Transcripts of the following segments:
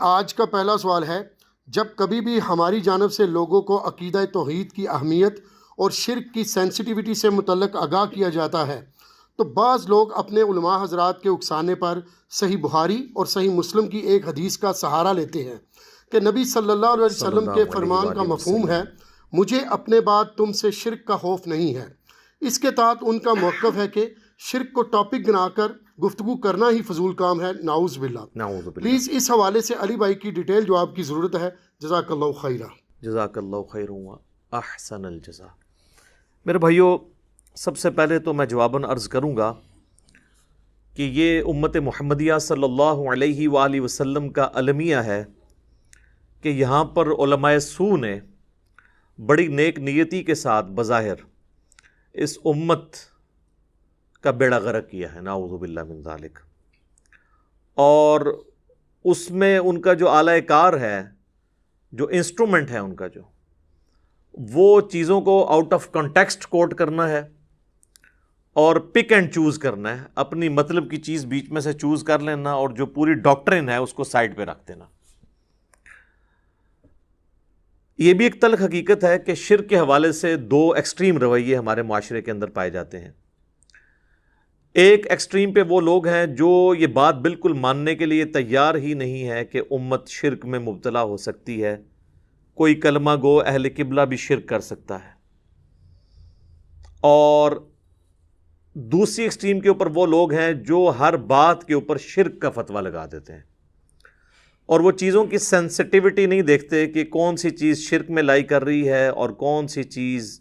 آج کا پہلا سوال ہے، جب کبھی بھی ہماری جانب سے لوگوں کو عقیدہ توحید کی اہمیت اور شرک کی سینسٹیوٹی سے متعلق آگاہ کیا جاتا ہے تو بعض لوگ اپنے علماء حضرات کے اکسانے پر صحیح بخاری اور صحیح مسلم کی ایک حدیث کا سہارا لیتے ہیں کہ نبی صلی اللہ علیہ وسلم کے فرمان کا مفہوم ہے، مجھے اپنے بعد تم سے شرک کا خوف نہیں ہے۔ اس کے تحت ان کا موقف ہے کہ شرک کو ٹاپک بنا کر گفتگو کرنا ہی فضول کام ہے، نعوذ باللہ۔ پلیز اس حوالے سے علی بھائی کی ڈیٹیل جواب کی ضرورت ہے، جزاک اللہ خیرہ۔ جزاک اللہ خیر و احسن الجزا۔ میرے بھائیو، سب سے پہلے تو میں جواباً عرض کروں گا کہ یہ امت محمدیہ صلی اللہ علیہ وآلہ وسلم کا المیہ ہے کہ یہاں پر علماء سو نے بڑی نیک نیتی کے ساتھ بظاہر اس امت کا بیڑا غرق کیا ہے، نعوذ باللہ من ذالک، اور اس میں ان کا جو اعلی کار ہے، جو انسٹرومنٹ ہے ان کا، جو وہ چیزوں کو آؤٹ آف کنٹیکسٹ کوٹ کرنا ہے اور پک اینڈ چوز کرنا ہے، اپنی مطلب کی چیز بیچ میں سے چوز کر لینا اور جو پوری ڈاکٹرن ہے اس کو سائڈ پہ رکھ دینا۔ یہ بھی ایک تلخ حقیقت ہے کہ شرک کے حوالے سے دو ایکسٹریم رویے ہمارے معاشرے کے اندر پائے جاتے ہیں۔ ایک ایکسٹریم پہ وہ لوگ ہیں جو یہ بات بالکل ماننے کے لیے تیار ہی نہیں ہے کہ امت شرک میں مبتلا ہو سکتی ہے، کوئی کلمہ گو اہل قبلہ بھی شرک کر سکتا ہے، اور دوسری ایکسٹریم کے اوپر وہ لوگ ہیں جو ہر بات کے اوپر شرک کا فتویٰ لگا دیتے ہیں اور وہ چیزوں کی سینسٹیوٹی نہیں دیکھتے کہ کون سی چیز شرک میں لائی کر رہی ہے اور کون سی چیز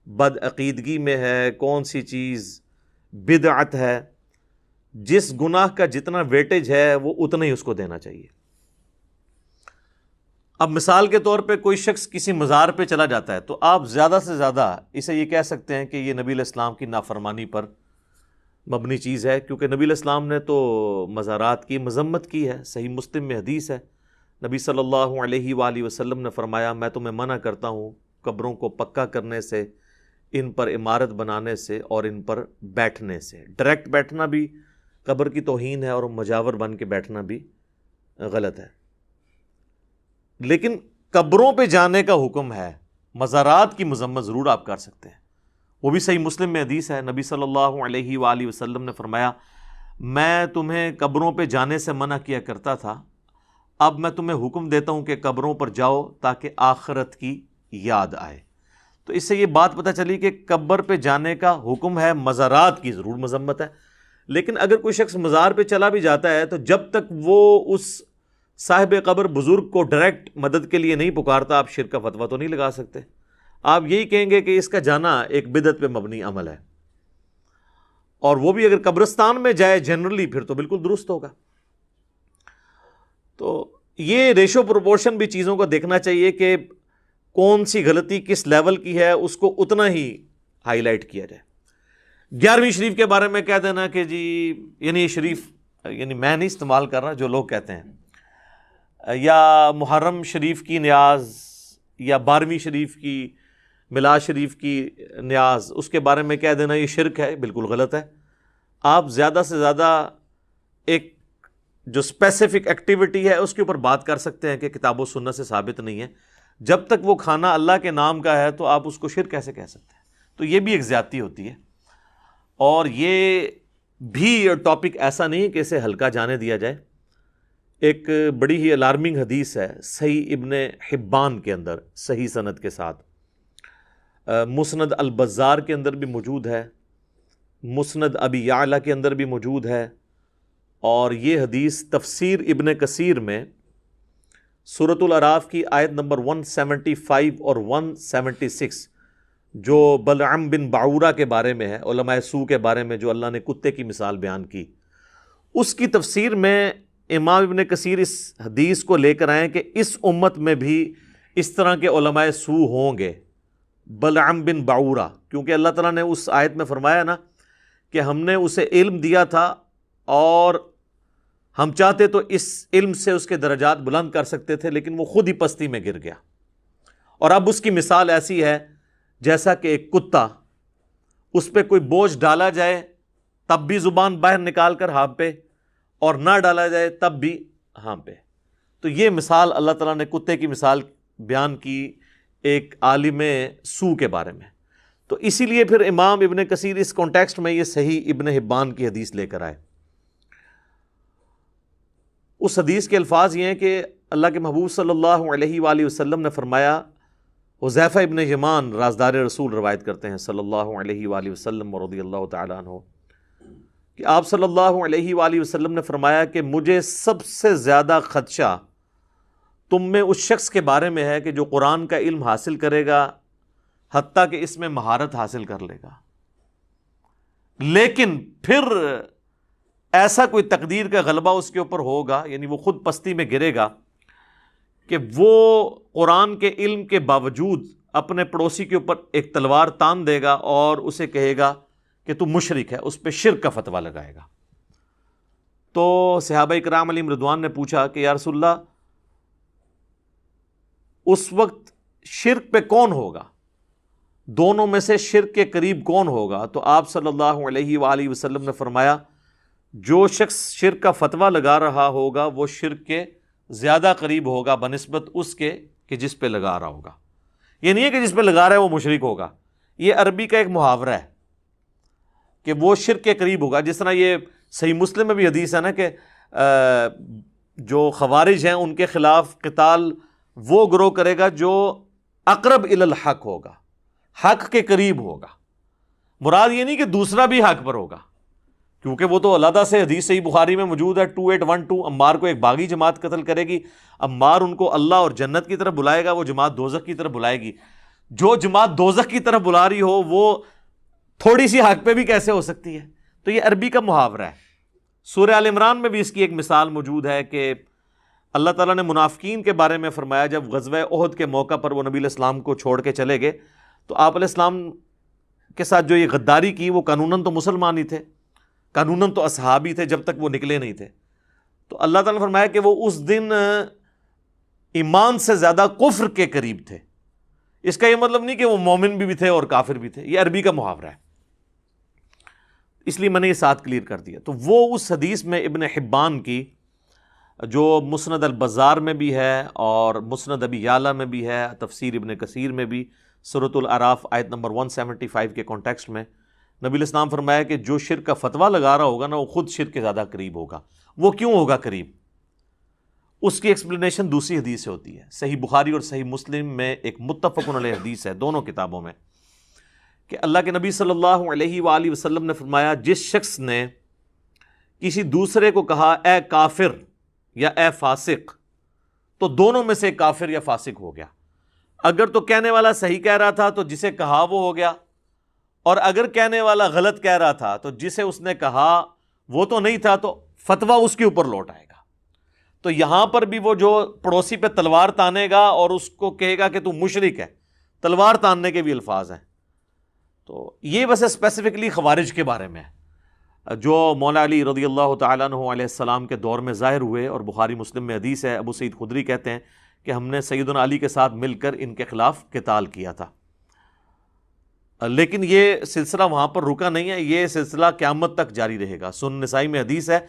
بدعقیدگی میں ہے، کون سی چیز بدعت ہے۔ جس گناہ کا جتنا ویٹیج ہے وہ اتنا ہی اس کو دینا چاہیے۔ اب مثال کے طور پہ کوئی شخص کسی مزار پہ چلا جاتا ہے تو آپ زیادہ سے زیادہ اسے یہ کہہ سکتے ہیں کہ یہ نبی علیہ السلام کی نافرمانی پر مبنی چیز ہے، کیونکہ نبی علیہ السلام نے تو مزارات کی مذمت کی ہے۔ صحیح مسلم میں حدیث ہے، نبی صلی اللہ علیہ وآلہ وسلم نے فرمایا، میں تمہیں منع کرتا ہوں قبروں کو پکا کرنے سے، ان پر عمارت بنانے سے اور ان پر بیٹھنے سے۔ ڈائریکٹ بیٹھنا بھی قبر کی توہین ہے اور مجاور بن کے بیٹھنا بھی غلط ہے، لیکن قبروں پہ جانے کا حکم ہے، مزارات کی مذمت ضرور آپ کر سکتے ہیں۔ وہ بھی صحیح مسلم میں حدیث ہے، نبی صلی اللہ علیہ وآلہ وسلم نے فرمایا، میں تمہیں قبروں پہ جانے سے منع کیا کرتا تھا، اب میں تمہیں حکم دیتا ہوں کہ قبروں پر جاؤ تاکہ آخرت کی یاد آئے۔ تو اس سے یہ بات پتہ چلی کہ قبر پہ جانے کا حکم ہے، مزارات کی ضرور مذمت ہے، لیکن اگر کوئی شخص مزار پہ چلا بھی جاتا ہے تو جب تک وہ اس صاحب قبر بزرگ کو ڈائریکٹ مدد کے لیے نہیں پکارتا، آپ شرک کا فتویٰ تو نہیں لگا سکتے۔ آپ یہی کہیں گے کہ اس کا جانا ایک بدعت پہ مبنی عمل ہے، اور وہ بھی اگر قبرستان میں جائے جنرلی پھر تو بالکل درست ہوگا۔ تو یہ ریشو پروپورشن بھی چیزوں کو دیکھنا چاہیے کہ کون سی غلطی کس لیول کی ہے، اس کو اتنا ہی ہائی لائٹ کیا جائے۔ 11ویں شریف کے بارے میں کہہ دینا کہ جی، یعنی یہ شریف، یعنی میں نہیں استعمال کر رہا، جو لوگ کہتے ہیں، یا محرم شریف کی نیاز یا 12ویں شریف کی میلاد شریف کی نیاز، اس کے بارے میں کہہ دینا یہ شرک ہے، بالکل غلط ہے۔ آپ زیادہ سے زیادہ ایک جو اسپیسیفک ایکٹیویٹی ہے اس کے اوپر بات کر سکتے ہیں کہ کتاب و سنت سے ثابت نہیں ہے۔ جب تک وہ کھانا اللہ کے نام کا ہے تو آپ اس کو شرک کیسے کہہ سکتے ہیں؟ تو یہ بھی ایک زیادتی ہوتی ہے، اور یہ بھی ٹاپک ایسا نہیں کہ اسے ہلکا جانے دیا جائے۔ ایک بڑی ہی الارمنگ حدیث ہے صحیح ابن حبان کے اندر، صحیح سند کے ساتھ، مسند البزار کے اندر بھی موجود ہے، مسند ابی یعلا کے اندر بھی موجود ہے، اور یہ حدیث تفسیر ابن کثیر میں سورۃ الاعراف کی آیت نمبر 175 اور 176 جو بلعم بن باعورہ کے بارے میں ہے، علماء سو کے بارے میں، جو اللہ نے کتے کی مثال بیان کی، اس کی تفسیر میں امام ابن کثیر اس حدیث کو لے کر آئے کہ اس امت میں بھی اس طرح کے علماء سو ہوں گے، بلعم بن باعورہ، کیونکہ اللہ تعالیٰ نے اس آیت میں فرمایا نا کہ ہم نے اسے علم دیا تھا اور ہم چاہتے تو اس علم سے اس کے درجات بلند کر سکتے تھے، لیکن وہ خود ہی پستی میں گر گیا۔ اور اب اس کی مثال ایسی ہے جیسا کہ ایک کتا، اس پہ کوئی بوجھ ڈالا جائے تب بھی زبان باہر نکال کر ہانپے، اور نہ ڈالا جائے تب بھی ہانپے۔ تو یہ مثال اللہ تعالیٰ نے کتے کی مثال بیان کی ایک عالم سو کے بارے میں. تو اسی لیے پھر امام ابن کثیر اس کانٹیکسٹ میں یہ صحیح ابن حبان کی حدیث لے کر آئے. اس حدیث کے الفاظ یہ ہیں کہ اللہ کے محبوب صلی اللہ علیہ وآلہ وسلم نے فرمایا، حذیفہ ابن یمان رازدار رسول روایت کرتے ہیں صلی اللہ علیہ وآلہ وسلم رضی اللہ تعالیٰ عنہ، کہ آپ صلی اللہ علیہ وآلہ وسلم نے فرمایا کہ مجھے سب سے زیادہ خدشہ تم میں اس شخص کے بارے میں ہے کہ جو قرآن کا علم حاصل کرے گا حتیٰ کہ اس میں مہارت حاصل کر لے گا، لیکن پھر ایسا کوئی تقدیر کا غلبہ اس کے اوپر ہوگا، یعنی وہ خود پستی میں گرے گا کہ وہ قرآن کے علم کے باوجود اپنے پڑوسی کے اوپر ایک تلوار تان دے گا اور اسے کہے گا کہ تو مشرک ہے، اس پہ شرک کا فتویٰ لگائے گا. تو صحابہ کرام علیہم رضوان نے پوچھا کہ یا رسول اللہ اس وقت شرک پہ کون ہوگا، دونوں میں سے شرک کے قریب کون ہوگا؟ تو آپ صلی اللہ علیہ وآلہ وسلم نے فرمایا جو شخص شرک کا فتویٰ لگا رہا ہوگا وہ شرک کے زیادہ قریب ہوگا بنسبت اس کے کہ جس پہ لگا رہا ہوگا. یہ نہیں ہے کہ جس پہ لگا رہا ہے وہ مشرک ہوگا، یہ عربی کا ایک محاورہ ہے کہ وہ شرک کے قریب ہوگا. جس طرح یہ صحیح مسلم میں بھی حدیث ہے نا کہ جو خوارج ہیں ان کے خلاف قتال وہ گروہ کرے گا جو اقرب الی الحق ہوگا، حق کے قریب ہوگا. مراد یہ نہیں کہ دوسرا بھی حق پر ہوگا، کیونکہ وہ تو علیحدہ سے حدیث صحیح بخاری میں موجود ہے 2812 عمار کو ایک باغی جماعت قتل کرے گی، عمار ان کو اللہ اور جنت کی طرف بلائے گا، وہ جماعت دوزخ کی طرف بلائے گی. جو جماعت دوزخ کی طرف بلا رہی ہو وہ تھوڑی سی حق پہ بھی کیسے ہو سکتی ہے؟ تو یہ عربی کا محاورہ ہے. سورہ آل عمران میں بھی اس کی ایک مثال موجود ہے کہ اللہ تعالیٰ نے منافقین کے بارے میں فرمایا جب غزوہ احد کے موقع پر وہ نبی علیہ السلام کو چھوڑ کے چلے گئے تو آپ علیہ السلام کے ساتھ جو یہ غداری کی وہ قانوناً تو مسلمان ہی تھے، قانوناً تو اصحابی تھے جب تک وہ نکلے نہیں تھے. تو اللہ تعالیٰ نے فرمایا کہ وہ اس دن ایمان سے زیادہ کفر کے قریب تھے. اس کا یہ مطلب نہیں کہ وہ مومن بھی تھے اور کافر بھی تھے، یہ عربی کا محاورہ ہے، اس لیے میں نے یہ ساتھ کلیئر کر دیا. تو وہ اس حدیث میں ابن حبان کی جو مسند البزار میں بھی ہے اور مسند ابی یعلا میں بھی ہے، تفسیر ابن کثیر میں بھی، سورۃ الاعراف آیت نمبر 175 کے کانٹیکسٹ میں نبی علیہ السلام فرمایا کہ جو شرک کا فتویٰ لگا رہا ہوگا نا وہ خود شرک کے زیادہ قریب ہوگا. وہ کیوں ہوگا قریب؟ اس کی ایکسپلینیشن دوسری حدیث سے ہوتی ہے. صحیح بخاری اور صحیح مسلم میں ایک متفق علیہ حدیث ہے دونوں کتابوں میں کہ اللہ کے نبی صلی اللہ علیہ وآلہ وسلم نے فرمایا جس شخص نے کسی دوسرے کو کہا اے کافر یا اے فاسق تو دونوں میں سے کافر یا فاسق ہو گیا. اگر تو کہنے والا صحیح کہہ رہا تھا تو جسے کہا وہ ہو گیا، اور اگر کہنے والا غلط کہہ رہا تھا تو جسے اس نے کہا وہ تو نہیں تھا تو فتویٰ اس کے اوپر لوٹ آئے گا. تو یہاں پر بھی وہ جو پڑوسی پہ تلوار تانے گا اور اس کو کہے گا کہ تو مشرک ہے، تلوار تاننے کے بھی الفاظ ہیں. تو یہ بس اسپیسیفکلی خوارج کے بارے میں ہے جو مولا علی رضی اللہ تعالیٰ عنہ علیہ السلام کے دور میں ظاہر ہوئے، اور بخاری مسلم میں حدیث ہے، ابو سعید خدری کہتے ہیں کہ ہم نے سیدنا علی کے ساتھ مل کر ان کے خلاف قتال کیا تھا. لیکن یہ سلسلہ وہاں پر رکا نہیں ہے، یہ سلسلہ قیامت تک جاری رہے گا. سنن نسائی میں حدیث ہے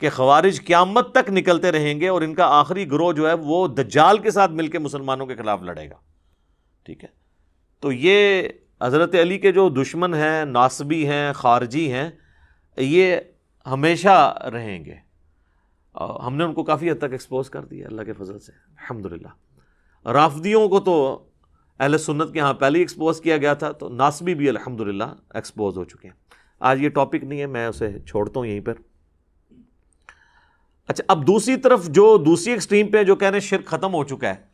کہ خوارج قیامت تک نکلتے رہیں گے اور ان کا آخری گروہ جو ہے وہ دجال کے ساتھ مل کے مسلمانوں کے خلاف لڑے گا. ٹھیک ہے، تو یہ حضرت علی کے جو دشمن ہیں، ناصبی ہیں، خارجی ہیں، یہ ہمیشہ رہیں گے. ہم نے ان کو کافی حد تک ایکسپوز کر دیا اللہ کے فضل سے الحمدللہ. رافضیوں کو تو اہل سنت کے ہاں پہلے ہی ایکسپوز کیا گیا تھا، تو ناصبی بھی الحمدللہ ایکسپوز ہو چکے ہیں. آج یہ ٹاپک نہیں ہے، میں اسے چھوڑتا ہوں یہیں پر. اچھا، اب دوسری طرف جو دوسری ایکسٹریم پہ جو کہہ رہے ہیں شرک ختم ہو چکا ہے،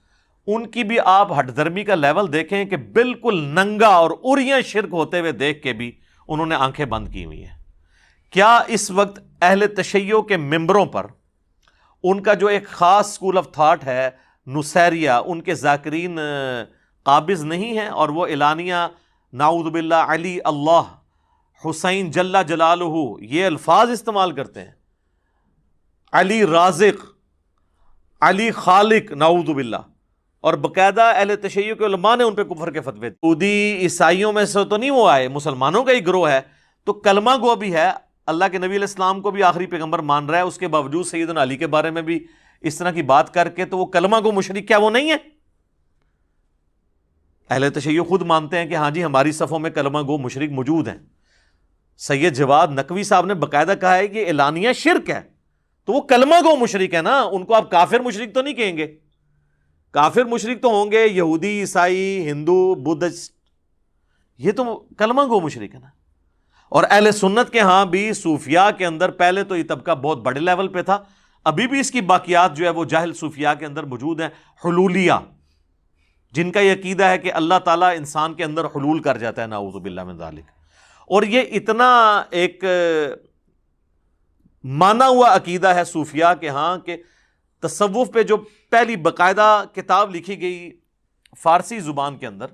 ان کی بھی آپ ہٹ دھرمی کا لیول دیکھیں کہ بالکل ننگا اور اریاں شرک ہوتے ہوئے دیکھ کے بھی انہوں نے آنکھیں بند کی ہوئی ہیں. کیا اس وقت اہل تشیع کے ممبروں پر ان کا جو ایک خاص اسکول آف تھاٹ ہے نصیریہ، ان کے ذاکرین قابض نہیں ہیں اور وہ اعلانیہ نعوذ باللہ علی اللہ، حسین جل جلالہ یہ الفاظ استعمال کرتے ہیں، علی رازق، علی خالق، نعوذ باللہ، اور باقاعدہ اہل تشیع کے علماء نے ان پہ کفر کے فتوے. یہودی عیسائیوں میں سے تو نہیں وہ آئے، مسلمانوں کا ہی گروہ ہے، تو کلمہ گو بھی ہے، اللہ کے نبی علیہ السلام کو بھی آخری پیغمبر مان رہا ہے، اس کے باوجود سیدنا علی کے بارے میں بھی اس طرح کی بات کر کے تو وہ کلمہ گو مشرک کیا وہ نہیں ہے؟ اہل تشیع خود مانتے ہیں کہ ہاں جی ہماری صفوں میں کلمہ گو مشرک موجود ہیں. سید جواد نقوی صاحب نے باقاعدہ کہا ہے کہ اعلانیہ شرک ہے، تو وہ کلمہ گو مشرک ہے نا، ان کو آپ کافر مشرک تو نہیں کہیں گے. کافر مشرک تو ہوں گے یہودی، عیسائی، ہندو، بدھسٹ، یہ تو کلمہ گو مشرک ہے نا. اور اہل سنت کے ہاں بھی صوفیاء کے اندر پہلے تو یہ طبقہ بہت بڑے لیول پہ تھا، ابھی بھی اس کی باقیات جو ہے وہ جاہل صوفیاء کے اندر موجود ہیں. حلولیہ، جن کا یہ عقیدہ ہے کہ اللہ تعالیٰ انسان کے اندر حلول کر جاتا ہے، نعوذ باللہ من ذالک. اور یہ اتنا ایک مانا ہوا عقیدہ ہے صوفیاء کے ہاں کہ تصوف پہ جو پہلی باقاعدہ کتاب لکھی گئی فارسی زبان کے اندر،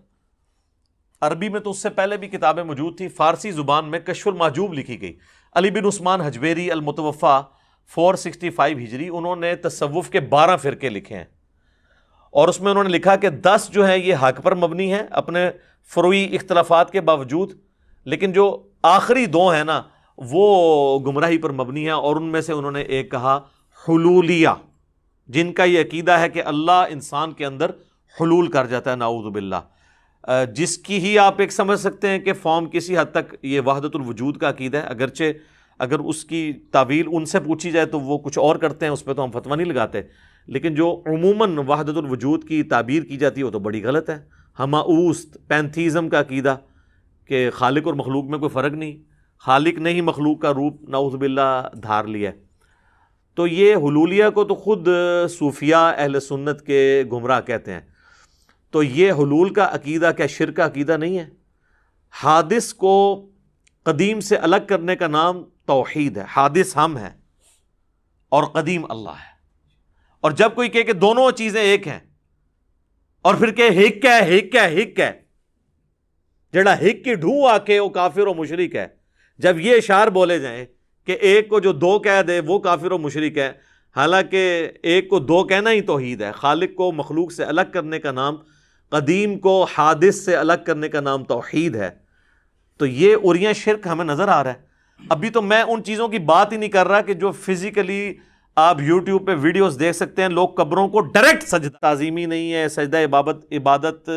عربی میں تو اس سے پہلے بھی کتابیں موجود تھیں، فارسی زبان میں کشف المحجوب لکھی گئی. علی بن عثمان حجویری المتوفا 465 ہجری، انہوں نے تصوف کے 12 فرقے لکھے ہیں، اور اس میں انہوں نے لکھا کہ 10 جو ہیں یہ حق پر مبنی ہیں اپنے فروعی اختلافات کے باوجود، لیکن جو آخری 2 ہیں نا وہ گمراہی پر مبنی ہیں. اور ان میں سے انہوں نے ایک کہا حلولیہ، جن کا یہ عقیدہ ہے کہ اللہ انسان کے اندر حلول کر جاتا ہے، نعوذ باللہ، جس کی ہی آپ ایک سمجھ سکتے ہیں کہ فارم کسی حد تک یہ وحدت الوجود کا عقیدہ ہے، اگرچہ اگر اس کی تعویل ان سے پوچھی جائے تو وہ کچھ اور کرتے ہیں، اس پہ تو ہم فتویٰ نہیں لگاتے، لیکن جو عموماً وحدت الوجود کی تعبیر کی جاتی ہے وہ تو بڑی غلط ہے. ہماؤست پینتھیزم کا عقیدہ کہ خالق اور مخلوق میں کوئی فرق نہیں، خالق نے ہی مخلوق کا روپ نعوذ باللہ دھار لیا ہے. تو یہ حلولیہ کو تو خود صوفیاء اہل سنت کے گمراہ کہتے ہیں. تو یہ حلول کا عقیدہ کیا شرک کا عقیدہ نہیں ہے؟ حادث کو قدیم سے الگ کرنے کا نام توحید ہے. حادث ہم ہیں اور قدیم اللہ ہے. اور جب کوئی کہے کہ دونوں چیزیں ایک ہیں اور پھر کہ ہک ہے ہک ہے ہک ہے، جڑا ہک کی ڈھوں آ کے وہ کافر و مشرک ہے. جب یہ اشعار بولے جائیں کہ ایک کو جو 2 کہہ دے وہ کافر و مشرک ہے، حالانکہ ایک کو 2 کہنا ہی توحید ہے. خالق کو مخلوق سے الگ کرنے کا نام، قدیم کو حادث سے الگ کرنے کا نام توحید ہے. تو یہ عریاں شرک ہمیں نظر آ رہا ہے. ابھی تو میں ان چیزوں کی بات ہی نہیں کر رہا کہ جو فزیکلی آپ یوٹیوب پہ ویڈیوز دیکھ سکتے ہیں، لوگ قبروں کو ڈائریکٹ سجدہ تعظیمی نہیں ہے، سجدہ عبادت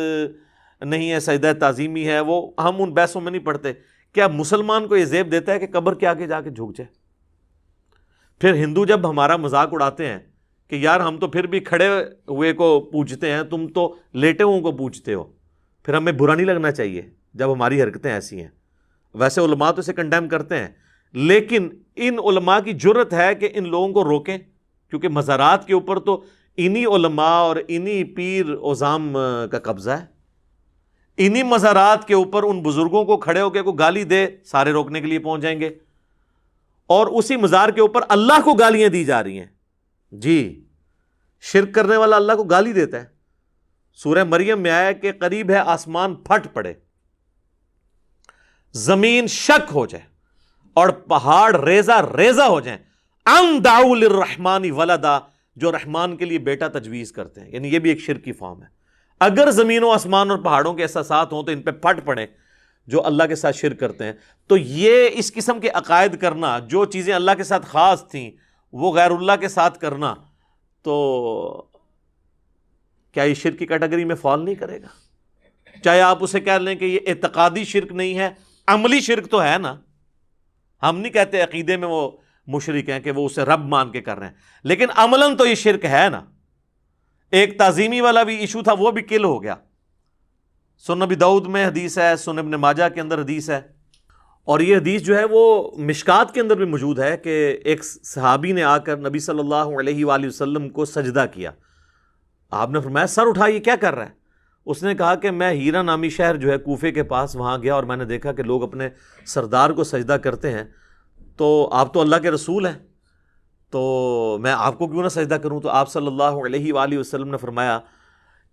نہیں ہے، سجدہ تعظیمی ہے. وہ ہم ان بحثوں میں نہیں پڑھتے. کیا مسلمان کو یہ زیب دیتا ہے کہ قبر کے آگے جا کے جھک جائے؟ پھر ہندو جب ہمارا مذاق اڑاتے ہیں کہ یار ہم تو پھر بھی کھڑے ہوئے کو پوجتے ہیں، تم تو لیٹے ہوئے کو پوجتے ہو، پھر ہمیں برا نہیں لگنا چاہیے جب ہماری حرکتیں ایسی ہیں. ویسے علماء تو اسے کنڈیم کرتے ہیں، لیکن ان علماء کی جرت ہے کہ ان لوگوں کو روکیں، کیونکہ مزارات کے اوپر تو انہی علماء اور انہی پیر عظام کا قبضہ ہے. انہی مزارات کے اوپر ان بزرگوں کو کھڑے ہو کے کوئی گالی دے، سارے روکنے کے لیے پہنچ جائیں گے. اور اسی مزار کے اوپر اللہ کو گالیاں دی جا رہی ہیں. جی، شرک کرنے والا اللہ کو گالی دیتا ہے. سورہ مریم میں آیا کہ قریب ہے آسمان پھٹ پڑے، زمین شک ہو جائے اور پہاڑ ریزہ ریزہ ہو جائیں، ان دعوا للرحمن ولدا، جو رحمان کے لیے بیٹا تجویز کرتے ہیں. یعنی یہ بھی ایک شرک کی فارم ہے. اگر زمین و آسمان اور پہاڑوں کے احساسات ہوں تو ان پہ پھٹ پڑے جو اللہ کے ساتھ شرک کرتے ہیں. تو یہ اس قسم کے عقائد کرنا، جو چیزیں اللہ کے ساتھ خاص تھیں وہ غیر اللہ کے ساتھ کرنا، تو کیا یہ شرک کی کیٹیگری میں فال نہیں کرے گا؟ چاہے آپ اسے کہہ لیں کہ یہ اعتقادی شرک نہیں ہے، عملی شرک تو ہے نا. ہم نہیں کہتے عقیدے میں وہ مشرک ہیں کہ وہ اسے رب مان کے کر رہے ہیں، لیکن عملاً تو یہ شرک ہے نا. ایک تعظیمی والا بھی ایشو تھا، وہ بھی کل ہو گیا. سنن نبی داؤد میں حدیث ہے، سنن ابن ماجہ کے اندر حدیث ہے، اور یہ حدیث جو ہے وہ مشکات کے اندر بھی موجود ہے کہ ایک صحابی نے آ کر نبی صلی اللہ علیہ وآلہ وسلم کو سجدہ کیا. آپ نے فرمایا سر اٹھا، یہ کیا کر رہا ہے؟ اس نے کہا کہ میں ہیرا نامی شہر جو ہے کوفے کے پاس، وہاں گیا اور میں نے دیکھا کہ لوگ اپنے سردار کو سجدہ کرتے ہیں، تو آپ تو اللہ کے رسول ہیں، تو میں آپ کو کیوں نہ سجدہ کروں؟ تو آپ صلی اللہ علیہ وآلہ وسلم نے فرمایا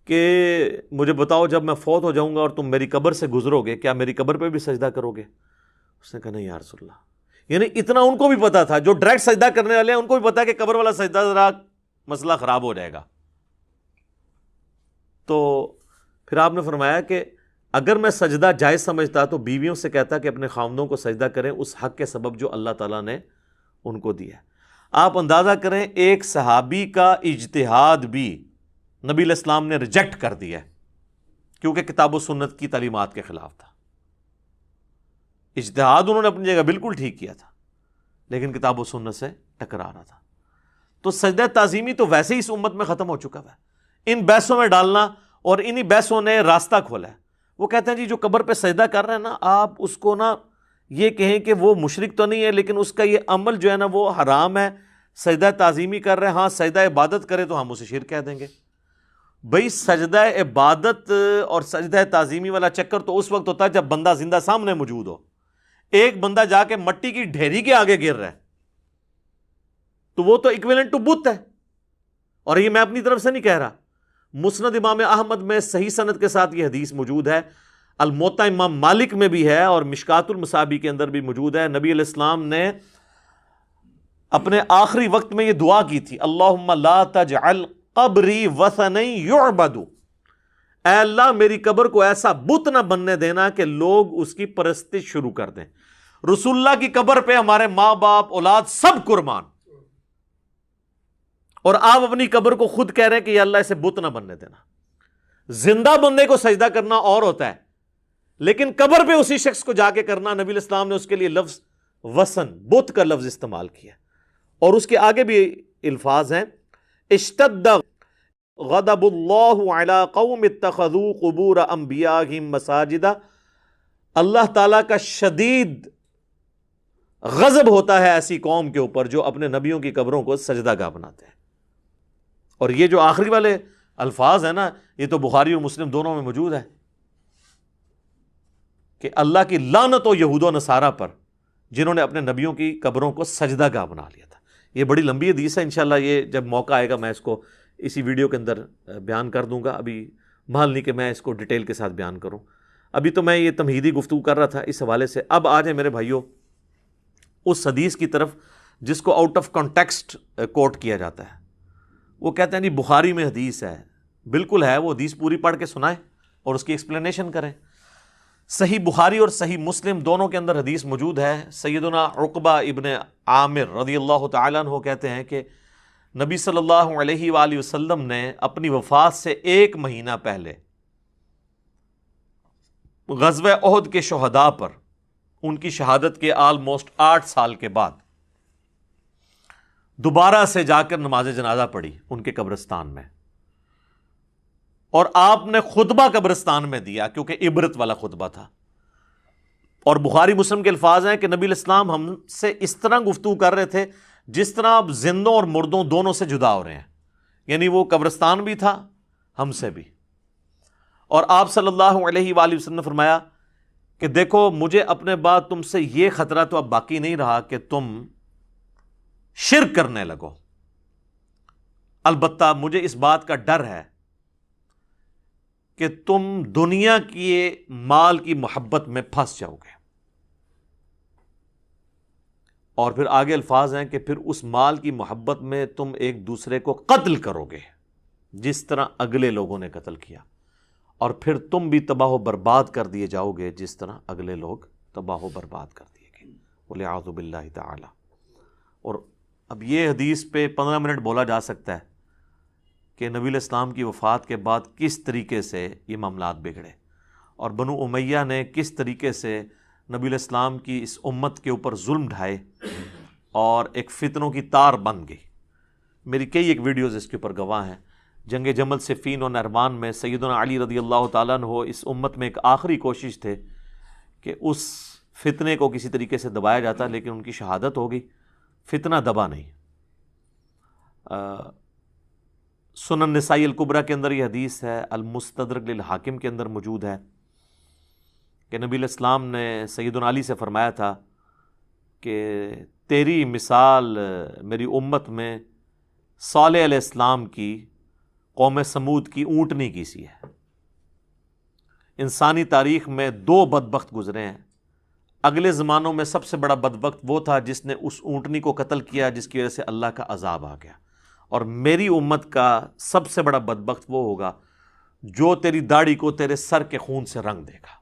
کہ مجھے بتاؤ جب میں فوت ہو جاؤں گا اور تم میری قبر سے گزرو گے، کیا میری قبر پہ بھی سجدہ کرو گے؟ اس نے کہا نہیں یا رسول اللہ. یعنی اتنا ان کو بھی پتا تھا، جو ڈائریکٹ سجدہ کرنے والے ہیں ان کو بھی پتا ہے کہ قبر والا سجدہ ذرا مسئلہ خراب ہو جائے گا. تو پھر آپ نے فرمایا کہ اگر میں سجدہ جائز سمجھتا تو بیویوں سے کہتا کہ اپنے خاوندوں کو سجدہ کریں اس حق کے سبب جو اللہ تعالیٰ نے ان کو دیا ہے. آپ اندازہ کریں ایک صحابی کا اجتہاد بھی نبی علیہ السلام نے ریجیکٹ کر دیا ہے کیونکہ کتاب و سنت کی تعلیمات کے خلاف تھا. اجتہاد انہوں نے اپنی جگہ بالکل ٹھیک کیا تھا لیکن کتاب و سنت سے ٹکرا رہا تھا. تو سجدہ تعظیمی تو ویسے ہی اس امت میں ختم ہو چکا ہے. ان بحثوں میں ڈالنا اور انہی بحثوں نے راستہ کھولا ہے. وہ کہتے ہیں جی جو قبر پہ سجدہ کر رہے ہیں نا، آپ اس کو نا یہ کہیں کہ وہ مشرک تو نہیں ہے لیکن اس کا یہ عمل جو ہے نا وہ حرام ہے، سجدہ تعظیمی کر رہے ہیں. ہاں سجدہ عبادت کرے تو ہم اسے شرک کہہ دیں گے. بھئی سجدہ عبادت اور سجدہ تعظیمی والا چکر تو اس وقت ہوتا ہے جب بندہ زندہ سامنے موجود ہو. ایک بندہ جا کے مٹی کی ڈھیری کے آگے گر رہا ہے تو وہ تو ایکویلنٹ ٹو بت ہے. اور یہ میں اپنی طرف سے نہیں کہہ رہا، مسند امام احمد میں صحیح سند کے ساتھ یہ حدیث موجود ہے، الموطا امام مالک میں بھی ہے اور مشکات المصابیح کے اندر بھی موجود ہے. نبی علیہ السلام نے اپنے آخری وقت میں یہ دعا کی تھی، اللہم لا تجعل قبری وثنا یعبد، اے اللہ میری قبر کو ایسا بت نہ بننے دینا کہ لوگ اس کی پرستش شروع کر دیں. رسول اللہ کی قبر پہ ہمارے ماں باپ اولاد سب قربان، اور آپ اپنی قبر کو خود کہہ رہے ہیں کہ یا اللہ اسے بت نہ بننے دینا. زندہ بندے کو سجدہ کرنا اور ہوتا ہے لیکن قبر پہ اسی شخص کو جا کے کرنا، نبی علیہ السلام نے اس کے لیے لفظ وثن، بت کا لفظ استعمال کیا. اور اس کے آگے بھی الفاظ ہیں، اشتد غضب اللہ علی قوم اتخذوا قبور انبیائہم مساجدا، اللہ تعالیٰ کا شدید غضب ہوتا ہے ایسی قوم کے اوپر جو اپنے نبیوں کی قبروں کو سجدہ گاہ بناتے ہیں. اور یہ جو آخری والے الفاظ ہیں نا، یہ تو بخاری اور مسلم دونوں میں موجود ہے کہ اللہ کی لعنت ہو یہود و نصارہ پر جنہوں نے اپنے نبیوں کی قبروں کو سجدہ گاہ بنا لیا تھا. یہ بڑی لمبی حدیث ہے، انشاءاللہ یہ جب موقع آئے گا میں اس کو اسی ویڈیو کے اندر بیان کر دوں گا. ابھی محل نہیں کہ میں اس کو ڈیٹیل کے ساتھ بیان کروں. ابھی تو میں یہ تمہیدی گفتگو کر رہا تھا اس حوالے سے. اب آ جائیں میرے بھائیوں اس حدیث کی طرف جس کو آؤٹ آف کانٹیکسٹ کوٹ کیا جاتا ہے. وہ کہتے ہیں جی بخاری میں حدیث ہے، بالکل ہے، وہ حدیث پوری پڑھ کے سنائیں اور اس کی ایکسپلینیشن کریں. صحیح بخاری اور صحیح مسلم دونوں کے اندر حدیث موجود ہے. سیدنا عقبہ ابن عامر رضی اللہ تعالیٰ عنہ کہتے ہیں کہ نبی صلی اللہ علیہ وآلہ وسلم نے اپنی وفات سے 1 مہینہ پہلے غزوہ احد کے شہداء پر ان کی شہادت کے آلموسٹ 8 سال کے بعد دوبارہ سے جا کر نماز جنازہ پڑھی ان کے قبرستان میں، اور آپ نے خطبہ قبرستان میں دیا کیونکہ عبرت والا خطبہ تھا. اور بخاری مسلم کے الفاظ ہیں کہ نبی علیہ السلام ہم سے اس طرح گفتگو کر رہے تھے جس طرح آپ زندوں اور مردوں دونوں سے جدا ہو رہے ہیں، یعنی وہ قبرستان بھی تھا ہم سے بھی. اور آپ صلی اللہ علیہ وآلہ وسلم نے فرمایا کہ دیکھو مجھے اپنے بعد تم سے یہ خطرہ تو اب باقی نہیں رہا کہ تم شرک کرنے لگو، البتہ مجھے اس بات کا ڈر ہے کہ تم دنیا کی مال کی محبت میں پھنس جاؤ گے. اور پھر آگے الفاظ ہیں کہ پھر اس مال کی محبت میں تم ایک دوسرے کو قتل کرو گے جس طرح اگلے لوگوں نے قتل کیا، اور پھر تم بھی تباہ و برباد کر دیے جاؤ گے جس طرح اگلے لوگ تباہ و برباد کر دیے گئے. وَلِعَاذُ بِاللَّهِ تَعَالَى. اور اب یہ حدیث پہ 15 منٹ بولا جا سکتا ہے کہ نبی علیہ السلام کی وفات کے بعد کس طریقے سے یہ معاملات بگڑے اور بنو امیہ نے کس طریقے سے نبی علیہ السلام کی اس امت کے اوپر ظلم ڈھائے اور ایک فتنوں کی تار بن گئی. میری کئی ایک ویڈیوز اس کے اوپر گواہ ہیں. جنگ جمل صفین و نہروان میں سیدنا علی رضی اللہ تعالیٰ عنہ اس امت میں ایک آخری کوشش تھے کہ اس فتنے کو کسی طریقے سے دبایا جاتا، لیکن ان کی شہادت ہو گئی، فتنہ دبا نہیں. سنن نسائی الکبریٰ کے اندر یہ حدیث ہے، المستدرک للحاکم کے اندر موجود ہے کہ نبی علیہ السلام نے سیدنا علی سے فرمایا تھا کہ تیری مثال میری امت میں صالح علیہ السلام کی قوم سمود کی اونٹنی کی سی ہے. انسانی تاریخ میں 2 بدبخت گزرے ہیں. اگلے زمانوں میں سب سے بڑا بدبخت وہ تھا جس نے اس اونٹنی کو قتل کیا جس کی وجہ سے اللہ کا عذاب آ گیا، اور میری امت کا سب سے بڑا بدبخت وہ ہوگا جو تیری داڑھی کو تیرے سر کے خون سے رنگ دے گا.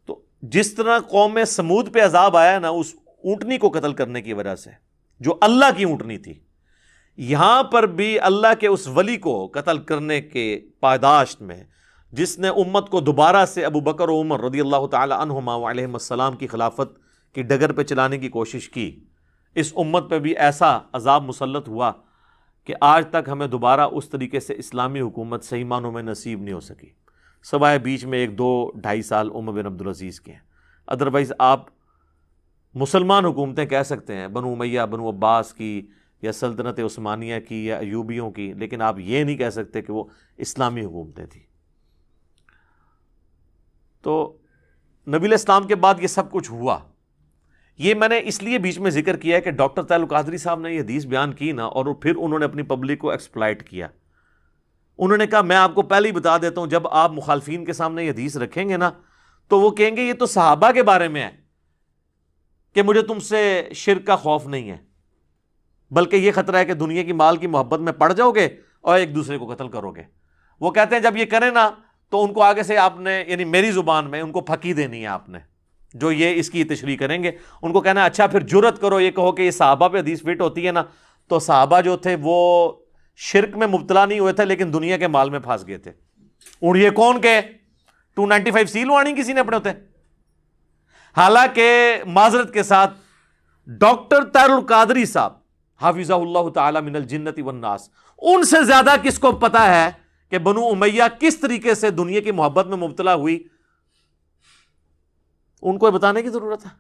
تو جس طرح قوم سمود پہ عذاب آیا نا اس اونٹنی کو قتل کرنے کی وجہ سے، جو اللہ کی اونٹنی تھی. یہاں پر بھی اللہ کے اس ولی کو قتل کرنے کے پاداشت میں جس نے امت کو دوبارہ سے ابو بکر و عمر رضی اللہ تعالی عنہما علیہم السلام کی خلافت کی ڈگر پہ چلانے کی کوشش کی، اس امت پہ بھی ایسا عذاب مسلط ہوا کہ آج تک ہمیں دوبارہ اس طریقے سے اسلامی حکومت صحیح معنوں میں نصیب نہیں ہو سکی، سوائے بیچ میں 1-2-2.5 سال عمر بن عبدالعزیز کے ہیں. ادروائز آپ مسلمان حکومتیں کہہ سکتے ہیں، بنو امیہ، بنو عباس کی، یا سلطنت عثمانیہ کی، یا ایوبیوں کی، لیکن آپ یہ نہیں کہہ سکتے کہ وہ اسلامی حکومتیں تھیں. تو نبی علیہ السلام کے بعد یہ سب کچھ ہوا. یہ میں نے اس لیے بیچ میں ذکر کیا ہے کہ ڈاکٹر طاہر القادری صاحب نے یہ حدیث بیان کی نا، اور پھر انہوں نے اپنی پبلک کو ایکسپلائٹ کیا. انہوں نے کہا میں آپ کو پہلے ہی بتا دیتا ہوں، جب آپ مخالفین کے سامنے یہ حدیث رکھیں گے نا تو وہ کہیں گے یہ تو صحابہ کے بارے میں ہے کہ مجھے تم سے شرک کا خوف نہیں ہے، بلکہ یہ خطرہ ہے کہ دنیا کی مال کی محبت میں پڑ جاؤ گے اور ایک دوسرے کو قتل کرو گے. وہ کہتے ہیں جب یہ کریں نا تو ان کو آگے سے آپ نے، یعنی میری زبان میں ان کو پھکی دینی ہے آپ نے، جو یہ اس کی تشریح کریں گے ان کو کہنا اچھا پھر جرت کرو یہ کہو کہ یہ صحابہ پہ حدیث فٹ ہوتی ہے نا، تو صحابہ جو تھے وہ شرک میں مبتلا نہیں ہوئے تھے لیکن دنیا کے مال میں پھنس گئے تھے. اور یہ کون کہ 295 سی لوانی کسی نے اپنے ہوتے. حالانکہ معذرت کے ساتھ ڈاکٹر طاہر القادری صاحب حافظہ اللہ تعالی من الجنت والناس، ان سے زیادہ کس کو پتا ہے کہ بنو امیہ کس طریقے سے دنیا کی محبت میں مبتلا ہوئی، ان کو بتانے کی ضرورت ہے.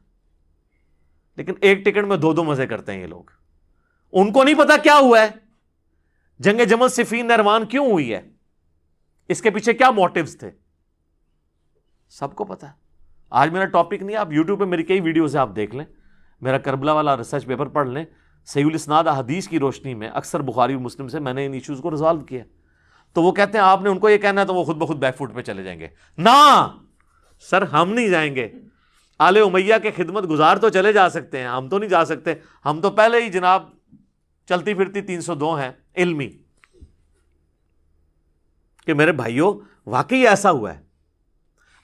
لیکن ایک ٹکٹ میں 2 مزے کرتے ہیں یہ لوگ. ان کو نہیں پتا کیا ہوا ہے، جنگ جمل صفین نہروان کیوں ہوئی ہے، اس کے پیچھے کیا موٹیوز تھے، سب کو پتا ہے. آج میرا ٹاپک نہیں ہے، آپ یوٹیوب پہ میری کئی ویڈیوز ہیں، آپ دیکھ لیں، میرا کربلا والا ریسرچ پیپر پڑھ لیں. صحیح الاسناد احادیث کی روشنی میں اکثر بخاری و مسلم سے میں نے ان ایشوز کو ریزالو کیا. تو وہ کہتے ہیں آپ نے ان کو یہ کہنا ہے تو وہ خود بخود بیک فوٹ پہ چلے جائیں گے. نہ سر، ہم نہیں جائیں گے. آل امیہ کے خدمت گزار تو چلے جا سکتے ہیں، ہم تو نہیں جا سکتے. ہم تو پہلے ہی جناب چلتی پھرتی 302 ہیں علمی. کہ میرے بھائیوں واقعی ایسا ہوا ہے.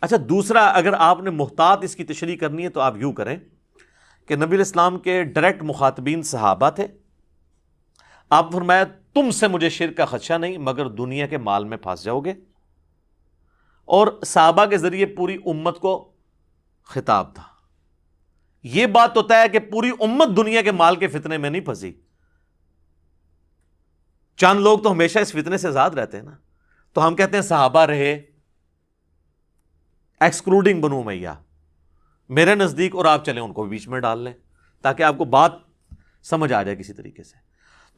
اچھا دوسرا، اگر آپ نے محتاط اس کی تشریح کرنی ہے تو آپ یوں کریں کہ نبی علیہ السلام کے ڈائریکٹ مخاطبین صحابہ تھے. آپ فرمایا تم سے مجھے شرک کا خدشہ نہیں مگر دنیا کے مال میں پھنس جاؤ گے، اور صحابہ کے ذریعے پوری امت کو خطاب تھا. یہ بات تو طے ہے کہ پوری امت دنیا کے مال کے فتنے میں نہیں پھنسی. چند لوگ تو ہمیشہ اس فتنے سے آزاد رہتے ہیں نا. تو ہم کہتے ہیں صحابہ رہے ایکسکلوڈنگ بنو امیہ میرے نزدیک، اور آپ چلیں ان کو بیچ میں ڈال لیں تاکہ آپ کو بات سمجھ آ جائے کسی طریقے سے.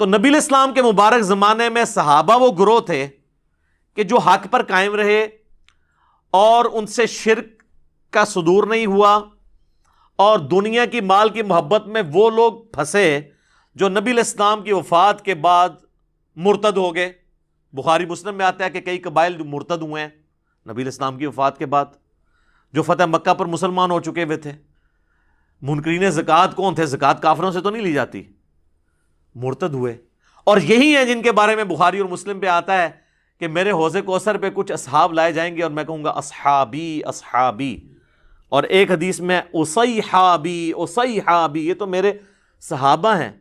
تو نبی علیہ السلام کے مبارک زمانے میں صحابہ وہ گروہ تھے کہ جو حق پر قائم رہے اور ان سے شرک کا صدور نہیں ہوا، اور دنیا کی مال کی محبت میں وہ لوگ پھنسے جو نبی علیہ السلام کی وفات کے بعد مرتد ہو گئے. بخاری مسلم میں آتا ہے کہ کئی قبائل جو مرتد ہوئے ہیں نبی علیہ السلام کی وفات کے بعد، جو فتح مکہ پر مسلمان ہو چکے ہوئے تھے. منکرین زکوٰۃ کون تھے؟ زکوٰۃ کافروں سے تو نہیں لی جاتی، مرتد ہوئے. اور یہی ہیں جن کے بارے میں بخاری اور مسلم پہ آتا ہے کہ میرے حوض کوثر پہ کچھ اصحاب لائے جائیں گے اور میں کہوں گا اصحابی اصحابی، اور ایک حدیث میں اصیحابی اصیحابی، یہ تو میرے صحابہ ہیں.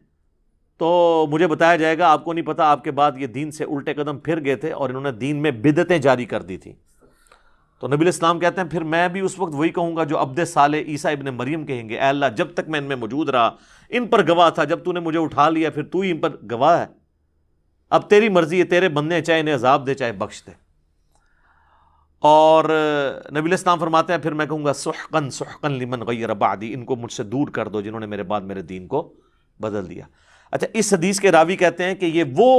تو مجھے بتایا جائے گا آپ کو نہیں پتا، آپ کے بعد یہ دین سے الٹے قدم پھر گئے تھے اور انہوں نے دین میں بدعتیں جاری کر دی تھی. تو نبی علیہ السلام کہتے ہیں پھر میں بھی اس وقت وہی کہوں گا جو عبد صالح عیسیٰ ابن مریم کہیں گے، اے اللہ جب تک میں ان میں موجود رہا ان پر گواہ تھا، جب تو نے مجھے اٹھا لیا پھر تو ہی ان پر گواہ ہے. اب تیری مرضی ہے، تیرے بندے چاہے انہیں عذاب دے چاہے بخش دے. اور نبی علیہ السلام فرماتے ہیں پھر میں کہوں گا سحقن سحقن لمن غیر بعدی، ان کو مجھ سے دور کر دو جنہوں نے میرے بعد میرے دین کو بدل دیا. اچھا اس حدیث کے راوی کہتے ہیں کہ یہ وہ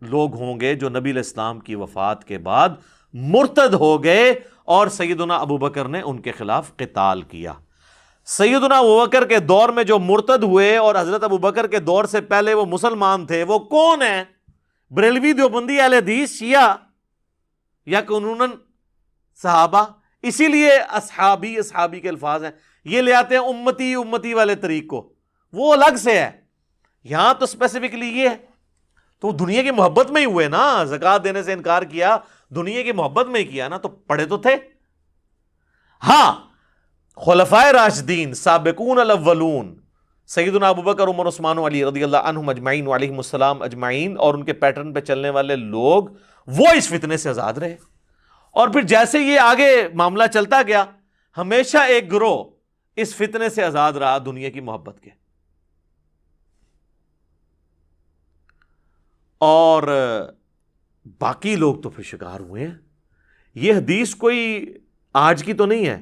لوگ ہوں گے جو نبی علیہ السلام کی وفات کے بعد مرتد ہو گئے اور سیدنا ابو بکر نے ان کے خلاف قتال کیا. سیدنا ابو بکر کے دور میں جو مرتد ہوئے اور حضرت ابو بکر کے دور سے پہلے وہ مسلمان تھے، وہ کون ہیں؟ بریلوی، دیوبندی، اہل حدیث، شیعہ، یا قانوناً صحابہ. اسی لیے اصحابی اصحابی کے الفاظ ہیں. یہ لے آتے ہیں امتی امتی والے طریق کو، وہ الگ سے ہے. یہاں تو اسپیسیفکلی یہ ہے. تو دنیا کی محبت میں ہی ہوئے نا، زکوٰۃ دینے سے انکار کیا دنیا کی محبت میں ہی کیا نا، تو پڑھے تو تھے. ہاں خلفائے راشدین سابقون الاولون سیدنا ابوبکر عمر عثمان و علی رضی اللہ عنہم اجمعین وعلیہم السلام اجمعین اور ان کے پیٹرن پہ چلنے والے لوگ وہ اس فتنے سے آزاد رہے. اور پھر جیسے یہ آگے معاملہ چلتا گیا ہمیشہ ایک گروہ اس فتنے سے آزاد رہا دنیا کی محبت کے. اور باقی لوگ تو پھر شکار ہوئے ہیں. یہ حدیث کوئی آج کی تو نہیں ہے،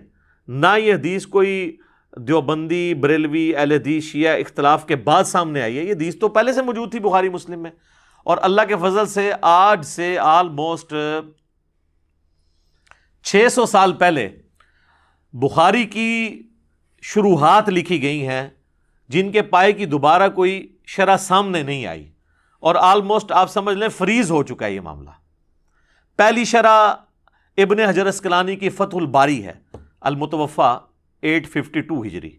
نہ یہ حدیث کوئی دیوبندی بریلوی اہل حدیث شیعہ اختلاف کے بعد سامنے آئی ہے. یہ حدیث تو پہلے سے موجود تھی بخاری مسلم میں، اور اللہ کے فضل سے آج سے آلموسٹ 600 سال پہلے بخاری کی شروحات لکھی گئی ہیں جن کے پائے کی دوبارہ کوئی شرح سامنے نہیں آئی، اور آلموسٹ آپ سمجھ لیں فریز ہو چکا ہے یہ معاملہ. پہلی شرح ابن حجر اسقلانی کی فتح الباری ہے، المتوفا 852 ہجری،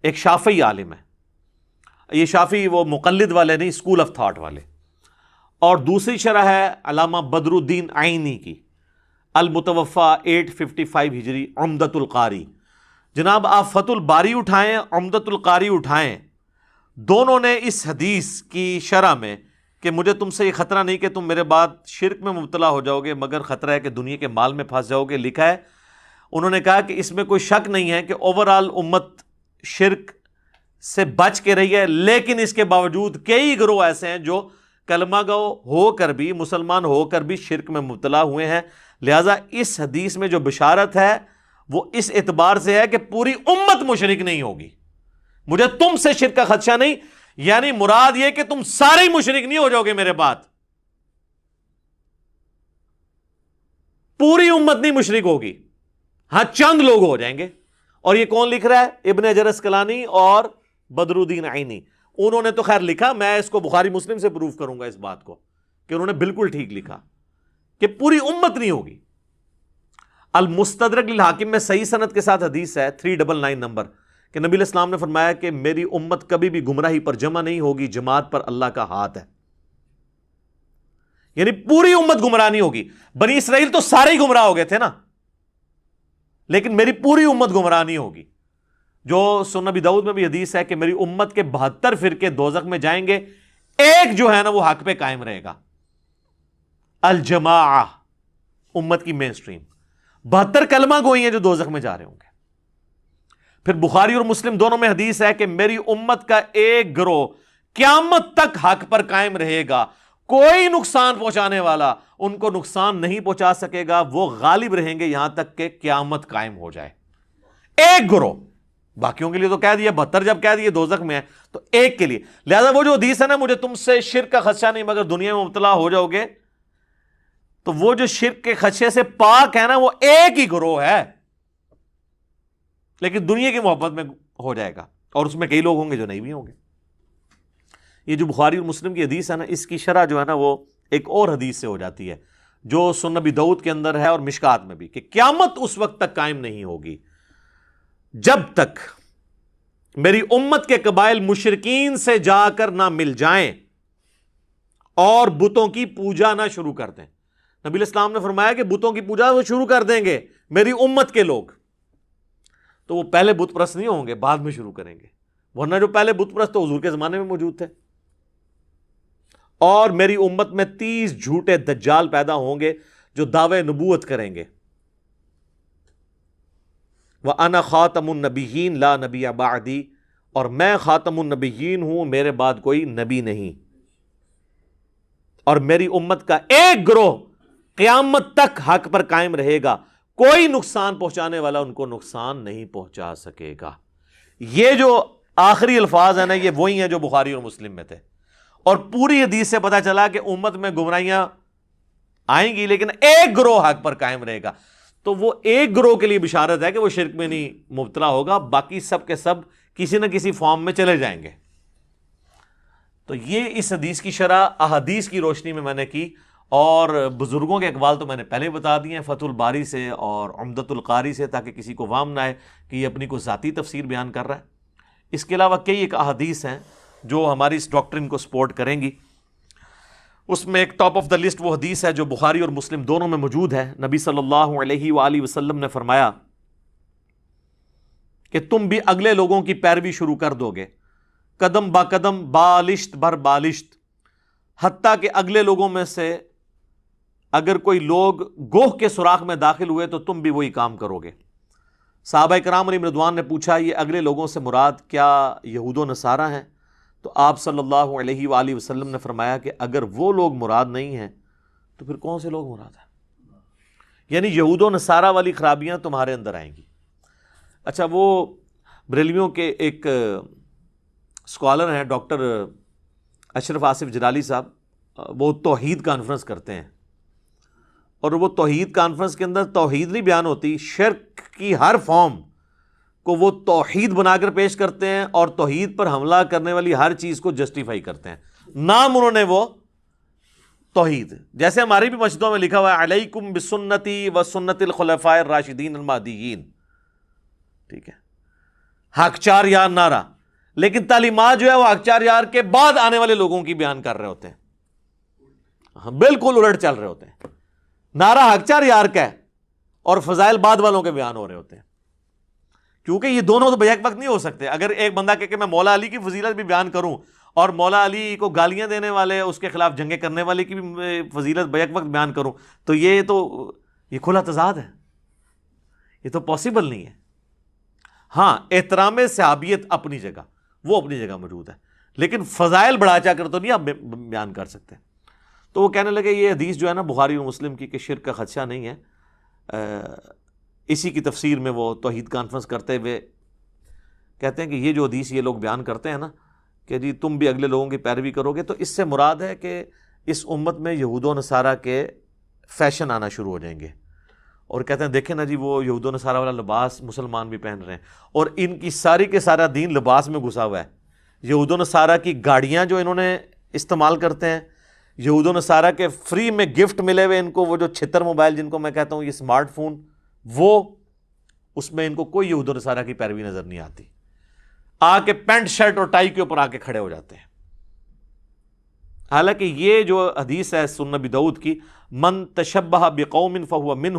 ایک شافعی عالم ہے. یہ شافعی وہ مقلد والے نہیں، اسکول آف تھاٹ والے. اور دوسری شرح ہے علامہ بدر الدین عینی کی، المتوفا 855 ہجری، عمدۃ القاری. جناب آپ فتح الباری اٹھائیں، عمدۃ القاری اٹھائیں، دونوں نے اس حدیث کی شرح میں کہ مجھے تم سے یہ خطرہ نہیں کہ تم میرے بعد شرک میں مبتلا ہو جاؤ گے مگر خطرہ ہے کہ دنیا کے مال میں پھنس جاؤ گے، لکھا ہے. انہوں نے کہا کہ اس میں کوئی شک نہیں ہے کہ اوورآل امت شرک سے بچ کے رہی ہے، لیکن اس کے باوجود کئی گروہ ایسے ہیں جو کلمہ گو ہو کر بھی، مسلمان ہو کر بھی شرک میں مبتلا ہوئے ہیں. لہٰذا اس حدیث میں جو بشارت ہے وہ اس اعتبار سے ہے کہ پوری امت مشرک نہیں ہوگی. مجھے تم سے شرک کا خدشہ نہیں، یعنی مراد یہ کہ تم سارے مشرک نہیں ہو جاؤ گے میرے بعد، پوری امت نہیں مشرک ہوگی، ہاں چند لوگ ہو جائیں گے. اور یہ کون لکھ رہا ہے؟ ابن حجر اسقلانی اور بدر الدین عینی. انہوں نے تو خیر لکھا، میں اس کو بخاری مسلم سے پروف کروں گا اس بات کو کہ انہوں نے بالکل ٹھیک لکھا کہ پوری امت نہیں ہوگی. المستدرک للحاکم میں صحیح سند کے ساتھ حدیث ہے 399 نمبر کہ نبی علیہ السلام نے فرمایا کہ میری امت کبھی بھی گمراہی پر جمع نہیں ہوگی، جماعت پر اللہ کا ہاتھ ہے. یعنی پوری امت گمراہ نہیں ہوگی. بنی اسرائیل تو سارے ہی گمراہ ہو گئے تھے نا، لیکن میری پوری امت گمراہ نہیں ہوگی. جو سنن نبی داؤد میں بھی حدیث ہے کہ میری امت کے 72 فرقے دوزخ میں جائیں گے، ایک جو ہے نا وہ حق پہ قائم رہے گا. الجماعہ امت کی مین سٹریم، 72 کلمہ گوئی ہیں جو دوزخ میں جا رہے ہوں گے. پھر بخاری اور مسلم دونوں میں حدیث ہے کہ میری امت کا ایک گروہ قیامت تک حق پر قائم رہے گا، کوئی نقصان پہنچانے والا ان کو نقصان نہیں پہنچا سکے گا، وہ غالب رہیں گے یہاں تک کہ قیامت قائم ہو جائے. ایک گروہ، باقیوں کے لیے تو کہہ دیا 72 جب کہہ دیے دوزخ میں ہے تو ایک کے لیے. لہذا وہ جو حدیث ہے نا مجھے تم سے شرک کا خدشہ نہیں مگر دنیا میں مبتلا ہو جاؤ گے، تو وہ جو شرک کے خدشے سے پاک ہے نا وہ ایک ہی گروہ ہے، لیکن دنیا کی محبت میں ہو جائے گا، اور اس میں کئی لوگ ہوں گے جو نہیں بھی ہوں گے. یہ جو بخاری اور مسلم کی حدیث ہے نا اس کی شرح جو ہے نا وہ ایک اور حدیث سے ہو جاتی ہے جو سنن نبی داؤد کے اندر ہے اور مشکات میں بھی، کہ قیامت اس وقت تک قائم نہیں ہوگی جب تک میری امت کے قبائل مشرکین سے جا کر نہ مل جائیں اور بتوں کی پوجا نہ شروع کر دیں. نبی علیہ السلام نے فرمایا کہ بتوں کی پوجا وہ شروع کر دیں گے میری امت کے لوگ، تو وہ پہلے بت پرست نہیں ہوں گے، بعد میں شروع کریں گے. ورنہ جو پہلے بت پرست تو حضور کے زمانے میں موجود تھے. اور میری امت میں 30 جھوٹے دجال پیدا ہوں گے جو دعوے نبوت کریں گے. وَأَنَا خَاتَمُ النَّبِيِّينَ لَا نَبِيَّ بَعْدِي، اور میں خاتم النبیین ہوں، میرے بعد کوئی نبی نہیں. اور میری امت کا ایک گروہ قیامت تک حق پر قائم رہے گا، کوئی نقصان پہنچانے والا ان کو نقصان نہیں پہنچا سکے گا. یہ جو آخری الفاظ ہیں نا یہ وہی ہیں جو بخاری اور مسلم میں تھے. اور پوری حدیث سے پتہ چلا کہ امت میں گمراہیاں آئیں گی لیکن ایک گروہ حق پر قائم رہے گا. تو وہ ایک گروہ کے لیے بشارت ہے کہ وہ شرک میں نہیں مبتلا ہوگا، باقی سب کے سب کسی نہ کسی فارم میں چلے جائیں گے. تو یہ اس حدیث کی شرح احادیث کی روشنی میں نے کی، اور بزرگوں کے اقوال تو میں نے پہلے بتا دیے ہیں فتح الباری سے اور عمدۃ القاری سے، تاکہ کسی کو وہم نہ آئے کہ یہ اپنی کوئی ذاتی تفسیر بیان کر رہا ہے. اس کے علاوہ کئی ایک احادیث ہیں جو ہماری اس ڈاکٹرن کو سپورٹ کریں گی. اس میں ایک ٹاپ آف دا لسٹ وہ حدیث ہے جو بخاری اور مسلم دونوں میں موجود ہے. نبی صلی اللہ علیہ وآلہ وسلم نے فرمایا کہ تم بھی اگلے لوگوں کی پیروی شروع کر دو گے قدم با قدم، بالشت بر بالشت، حتیٰ کہ اگلے لوگوں میں سے اگر کوئی لوگ گوہ کے سوراخ میں داخل ہوئے تو تم بھی وہی کام کرو گے۔ صحابہ کرام علیہم رضوان نے پوچھا یہ اگلے لوگوں سے مراد کیا یہود و نصارہ ہیں؟ تو آپ صلی اللہ علیہ وآلہ وسلم نے فرمایا کہ اگر وہ لوگ مراد نہیں ہیں تو پھر کون سے لوگ مراد ہیں؟ یعنی یہود و نصارہ والی خرابیاں تمہارے اندر آئیں گی۔ اچھا، وہ بریلویوں کے ایک اسکالر ہیں ڈاکٹر اشرف آصف جلالی صاحب، وہ توحید کانفرنس کرتے ہیں، اور وہ توحید کانفرنس کے اندر توحید نہیں بیان ہوتی، شرک کی ہر فارم کو وہ توحید بنا کر پیش کرتے ہیں، اور توحید پر حملہ کرنے والی ہر چیز کو جسٹیفائی کرتے ہیں، نام انہوں نے وہ توحید، جیسے ہماری بھی مسجدوں میں لکھا ہوا ہے علیکم بسنتی و سنت الخلفاء الراشدین المہدیین، ٹھیک ہے، حق چار یار نعرہ، لیکن تعلیمات جو ہے وہ حق چار یار کے بعد آنے والے لوگوں کی بیان کر رہے ہوتے ہیں، بالکل الٹ چل رہے ہوتے ہیں، نعرہ حق چار یار کا ہے اور فضائل بعد والوں کے بیان ہو رہے ہوتے ہیں، کیونکہ یہ دونوں تو بیک وقت نہیں ہو سکتے۔ اگر ایک بندہ کہ میں مولا علی کی فضیلت بھی بیان کروں اور مولا علی کو گالیاں دینے والے اس کے خلاف جنگیں کرنے والے کی بھی فضیلت بیک وقت بیان کروں تو یہ کھلا تضاد ہے، یہ تو پاسبل نہیں ہے۔ ہاں، احترام صحابیت اپنی جگہ، وہ اپنی جگہ موجود ہے، لیکن فضائل بڑھا چا کر تو نہیں آپ بیان کر سکتے۔ تو وہ کہنے لگے یہ حدیث جو ہے نا بخاری اور مسلم کی کہ شرک کا خدشہ نہیں ہے، اسی کی تفسیر میں وہ توحید کانفرنس کرتے ہوئے کہتے ہیں کہ یہ جو حدیث یہ لوگ بیان کرتے ہیں نا کہ جی تم بھی اگلے لوگوں کی پیروی کرو گے، تو اس سے مراد ہے کہ اس امت میں یہود و نصارہ کے فیشن آنا شروع ہو جائیں گے، اور کہتے ہیں دیکھیں نا جی وہ یہود و نصارہ والا لباس مسلمان بھی پہن رہے ہیں، اور ان کی ساری کے سارا دین لباس میں گھسا ہوا ہے۔ یہود و نصارہ کی گاڑیاں جو انہوں نے استعمال کرتے ہیں، یہود و نصارہ کے فری میں گفٹ ملے ہوئے ان کو، وہ جو چھتر موبائل جن کو میں کہتا ہوں یہ اسمارٹ فون، وہ اس میں ان کو کوئی یہود و نصارہ کی پیروی نظر نہیں آتی، آ کے پینٹ شرٹ اور ٹائی کے اوپر آ کے کھڑے ہو جاتے ہیں۔ حالانکہ یہ جو حدیث ہے سنن ابی داؤد کی، من تشبہ بقوم فہو منہ،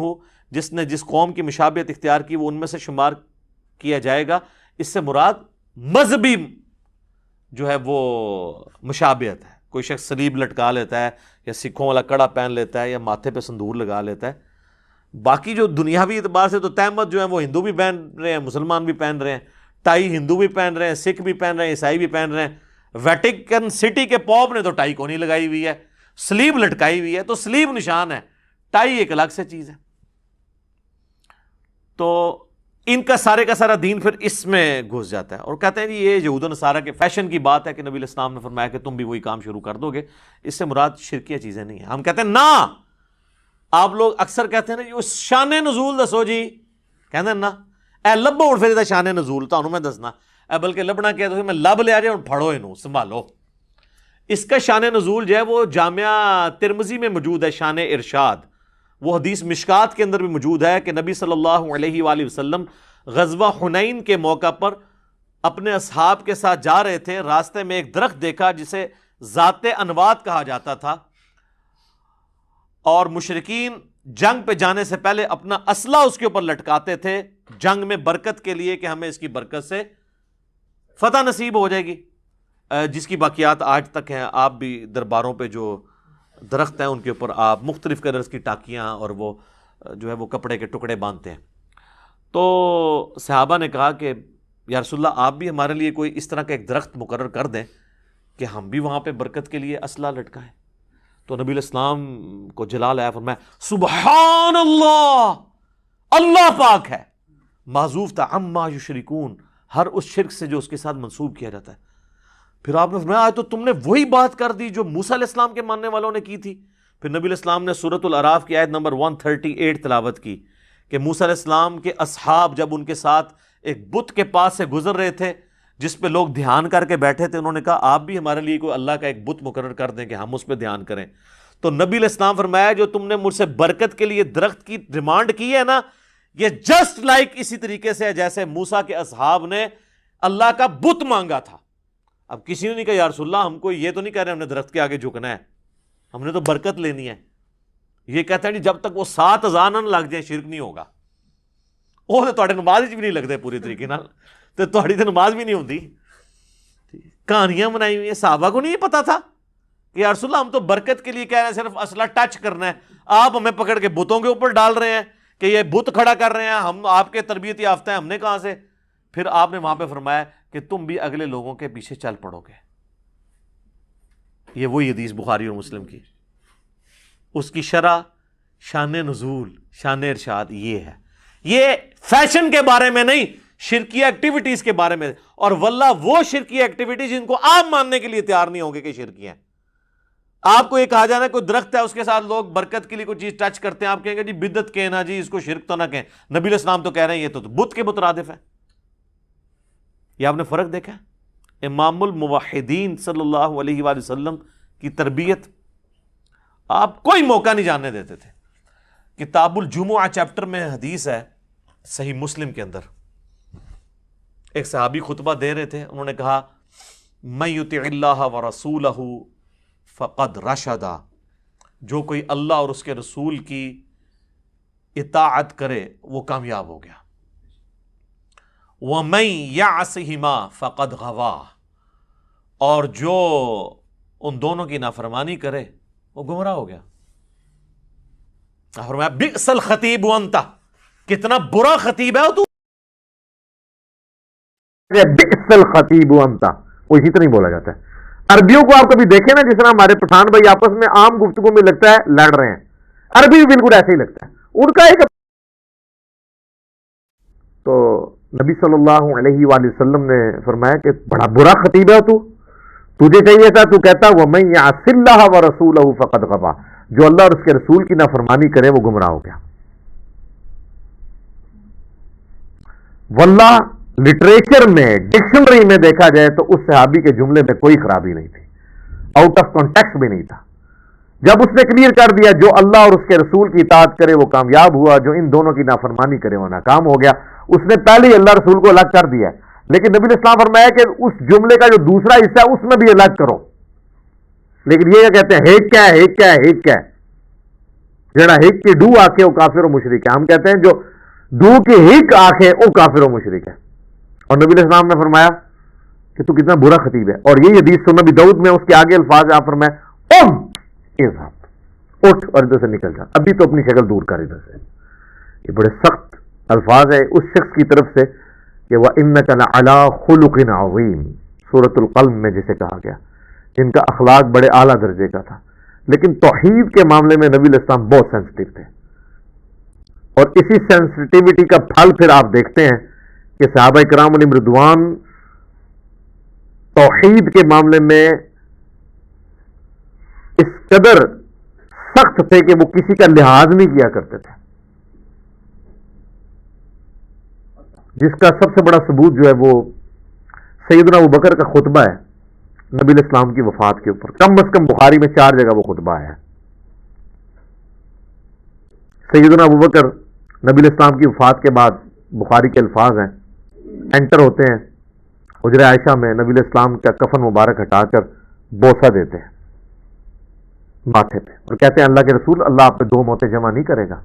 جس نے جس قوم کی مشابہت اختیار کی وہ ان میں سے شمار کیا جائے گا، اس سے مراد مذہبی جو ہے وہ مشابہت ہے۔ کوئی شخص صلیب لٹکا لیتا ہے یا سکھوں والا کڑا پہن لیتا ہے یا ماتھے پہ سندور لگا لیتا ہے، باقی جو دنیاوی اعتبار سے تو تہمت جو ہے وہ ہندو بھی پہن رہے ہیں، مسلمان بھی پہن رہے ہیں، ٹائی ہندو بھی پہن رہے ہیں، سکھ بھی پہن رہے ہیں، عیسائی بھی پہن رہے ہیں۔ ویٹیکن سٹی کے پوپ نے تو ٹائی کو نہیں لگائی ہوئی ہے، سلیب لٹکائی ہوئی ہے، تو سلیب نشان ہے، ٹائی ایک الگ سے چیز ہے۔ تو ان کا سارے کا سارا دین پھر اس میں گھس جاتا ہے، اور کہتے ہیں جی یہ یہود و نصارہ کے فیشن کی بات ہے کہ نبی علیہ السلام نے فرمایا کہ تم بھی وہی کام شروع کر دو گے، اس سے مراد شرکیہ چیزیں نہیں ہیں۔ ہم کہتے ہیں نا، آپ لوگ اکثر کہتے ہیں نا یہ شان نزول دسو جی، کہتے ہیں نا اے لبو ہوں پھر شان نزول تمہیں میں دسنا اے، بلکہ لبنا کیا تو میں لب لیا جائے اور پھڑو انہوں سنبھالو۔ اس کا شان نزول جو ہے وہ جامعہ ترمذی میں موجود ہے، شان ارشاد، وہ حدیث مشکات کے اندر بھی موجود ہے کہ نبی صلی اللہ علیہ وآلہ وسلم غزوہ حنین کے موقع پر اپنے اصحاب کے ساتھ جا رہے تھے، راستے میں ایک درخت دیکھا جسے ذات انوات کہا جاتا تھا، اور مشرکین جنگ پہ جانے سے پہلے اپنا اسلحہ اس کے اوپر لٹکاتے تھے جنگ میں برکت کے لیے کہ ہمیں اس کی برکت سے فتح نصیب ہو جائے گی، جس کی باقیات آج تک ہیں۔ آپ بھی درباروں پہ جو درخت ہیں ان کے اوپر آپ مختلف کلرز کی ٹاکیاں اور وہ جو ہے وہ کپڑے کے ٹکڑے باندھتے ہیں۔ تو صحابہ نے کہا کہ یا رسول اللہ آپ بھی ہمارے لیے کوئی اس طرح کا ایک درخت مقرر کر دیں کہ ہم بھی وہاں پہ برکت کے لیے اسلحہ لٹکائیں۔ تو نبی علیہ السلام کو جلال آیا، فرمایا سبحان اللہ، اللہ پاک ہے، معذوف تھا عما یشرکون، ہر اس شرک سے جو اس کے ساتھ منسوب کیا جاتا ہے۔ پھر آپ نے فرمایا تو تم نے وہی بات کر دی جو موسیٰ علیہ السلام کے ماننے والوں نے کی تھی۔ پھر نبی علیہ السلام نے سورۃ الاعراف کی آیت نمبر 138 تلاوت کی کہ موسیٰ علیہ السلام کے اصحاب جب ان کے ساتھ ایک بت کے پاس سے گزر رہے تھے جس پہ لوگ دھیان کر کے بیٹھے تھے، انہوں نے کہا آپ بھی ہمارے لیے کوئی اللہ کا ایک بت مقرر کر دیں کہ ہم اس پہ دھیان کریں۔ تو نبی علیہ السلام فرمایا جو تم نے مجھ سے برکت کے لیے درخت کی ڈیمانڈ کی ہے نا، یہ جسٹ لائک اسی طریقے سے ہے جیسے موسیٰ کے اصحاب نے اللہ کا بت مانگا تھا۔ اب کسی نے نہیں کہا یا رسول اللہ ہم کو یہ تو نہیں کہہ رہے ہم نے درخت کے آگے جھکنا ہے، ہم نے تو برکت لینی ہے۔ یہ کہتا ہے جب تک وہ 7 اذان نہ لگ جائیں شرک نہیں ہوگا۔ وہ تو تواڈے نماز بھی نہیں لگتے پوری طریقے نال، تو تہاڈی تو نماز بھی نہیں ہوندی۔ کہانیاں بنائی ہوئی ہیں. صحابہ کو نہیں پتا تھا کہ یا رسول اللہ ہم تو برکت کے لیے کہہ رہے ہیں, صرف اسلحہ ٹچ کرنا ہے, آپ ہمیں پکڑ کے بتوں کے اوپر ڈال رہے ہیں کہ یہ بت کھڑا کر رہے ہیں, ہم آپ کے تربیت یافتہ ہیں, ہم نے کہاں سے. پھر آپ نے وہاں پہ فرمایا کہ تم بھی اگلے لوگوں کے پیچھے چل پڑو گے. یہ وہی حدیث بخاری اور مسلم کی, اس کی شرح, شان نزول, شان ارشاد یہ ہے. یہ فیشن کے بارے میں نہیں, شرکی ایکٹیویٹیز کے بارے میں. اور واللہ وہ شرکی ایکٹیویٹیز جن کو آپ ماننے کے لیے تیار نہیں ہوں گے کہ شرکی ہیں. آپ کو یہ کہا جانا ہے کوئی درخت ہے اس کے ساتھ لوگ برکت کے لیے کوئی چیز ٹچ کرتے ہیں, آپ کہیں گے جی بدعت کہنا, جی اس کو شرک تو نہ کہیں. نبی علیہ السلام تو کہہ رہے ہیں یہ تو بت کے مترادف ہے. یہ آپ نے فرق دیکھا. امام الموحدین صلی اللہ علیہ وآلہ وسلم کی تربیت آپ کوئی موقع نہیں جاننے دیتے تھے. کتاب الجمعہ چیپٹر میں حدیث ہے صحیح مسلم کے اندر, ایک صحابی خطبہ دے رہے تھے, انہوں نے کہا من یطع اللہ ورسولہ فقد رشدا, جو کوئی اللہ اور اس کے رسول کی اطاعت کرے وہ کامیاب ہو گیا. وَمَن يَعْصِهِمَا فَقَدْ غَوَا, اور جو ان دونوں کی نافرمانی کرے وہ گمراہ ہو گیا. فرمایا بئس الخطیب انت, کتنا برا خطیب ہے تو. بئس الخطیب انت, وہ اسی طرح ہی بولا جاتا ہے. عربیوں کو آپ کبھی دیکھیں نا, جس طرح ہمارے پٹھان بھائی آپس میں عام گفتگو میں لگتا ہے لڑ رہے ہیں, عربی بھی بالکل ایسے ہی لگتا ہے ان کا ایک. تو نبی صلی اللہ علیہ وآلہ وسلم نے فرمایا کہ بڑا برا خطیب ہے تو, تجھے چاہیے تھا تو کہتا وَمَن يَعْصِ اللَّهَ وَرَسُولَهُ فَقَدْ غَوَا, جو اللہ اور اس کے رسول کی نافرمانی کرے وہ گمراہ ہو گیا. واللہ لٹریچر میں, ڈکشنری میں دیکھا جائے تو اس صحابی کے جملے میں کوئی خرابی نہیں تھی, آؤٹ آف کانٹیکسٹ بھی نہیں تھا. جب اس نے کلیئر کر دیا جو اللہ اور اس کے رسول کی اطاعت کرے وہ کامیاب ہوا, جو ان دونوں کی نافرمانی کرے وہ ناکام ہو گیا. اس نے پہلے ہی اللہ رسول کو الگ کر دیا, لیکن نبی علیہ السلام فرمایا کہ اس جملے کا جو دوسرا حصہ ہے اس میں بھی الگ کرو. لیکن یہ کہتے ہیں ہیک کیا ہے, ہیک کیا ہے, ہیک کیا ہے, جڑا ہیک کی ڈو آکھے وہ کافر و مشرک ہے. ہم کہتے ہیں جو ڈو کی ہیک آکھے وہ کافر و مشرک ہے. اور نبی علیہ السلام نے فرمایا کہ تو کتنا برا خطیب ہے. اور یہ حدیث سنن ابی داؤد میں اس کے آگے الفاظ آپ فرمایا اٹھ اور ادھر سے نکل جا, ابھی تو اپنی شکل دور کر ادھر سے. یہ بڑے سخت الفاظ ہے اس شخص کی طرف سے کہ وَإِنَّكَ لَعَلَىٰ خُلُقٍ عَظِيمٍ, سورۃ القلم میں جسے کہا گیا, جن کا اخلاق بڑے اعلیٰ درجے کا تھا. لیکن توحید کے معاملے میں نبی علیہ السلام بہت سینسٹیو تھے, اور اسی سینسٹیوٹی کا پھل پھر آپ دیکھتے ہیں کہ صحابہ کرام علیہم رضوان توحید کے معاملے میں اس قدر سخت تھے کہ وہ کسی کا لحاظ نہیں کیا کرتے تھے. جس کا سب سے بڑا ثبوت جو ہے وہ سیدنا ابوبکر کا خطبہ ہے نبی علیہ السلام کی وفات کے اوپر. کم از کم بخاری میں 4 جگہ وہ خطبہ ہے. سیدنا ابوبکر نبی علیہ السلام کی وفات کے بعد, بخاری کے الفاظ ہیں, انٹر ہوتے ہیں حجرہ عائشہ میں, نبی علیہ السلام کا کفن مبارک ہٹا کر بوسہ دیتے ہیں ماتھے پہ, اور کہتے ہیں اللہ کے رسول, اللہ آپ پہ 2 موتیں جمع نہیں کرے گا.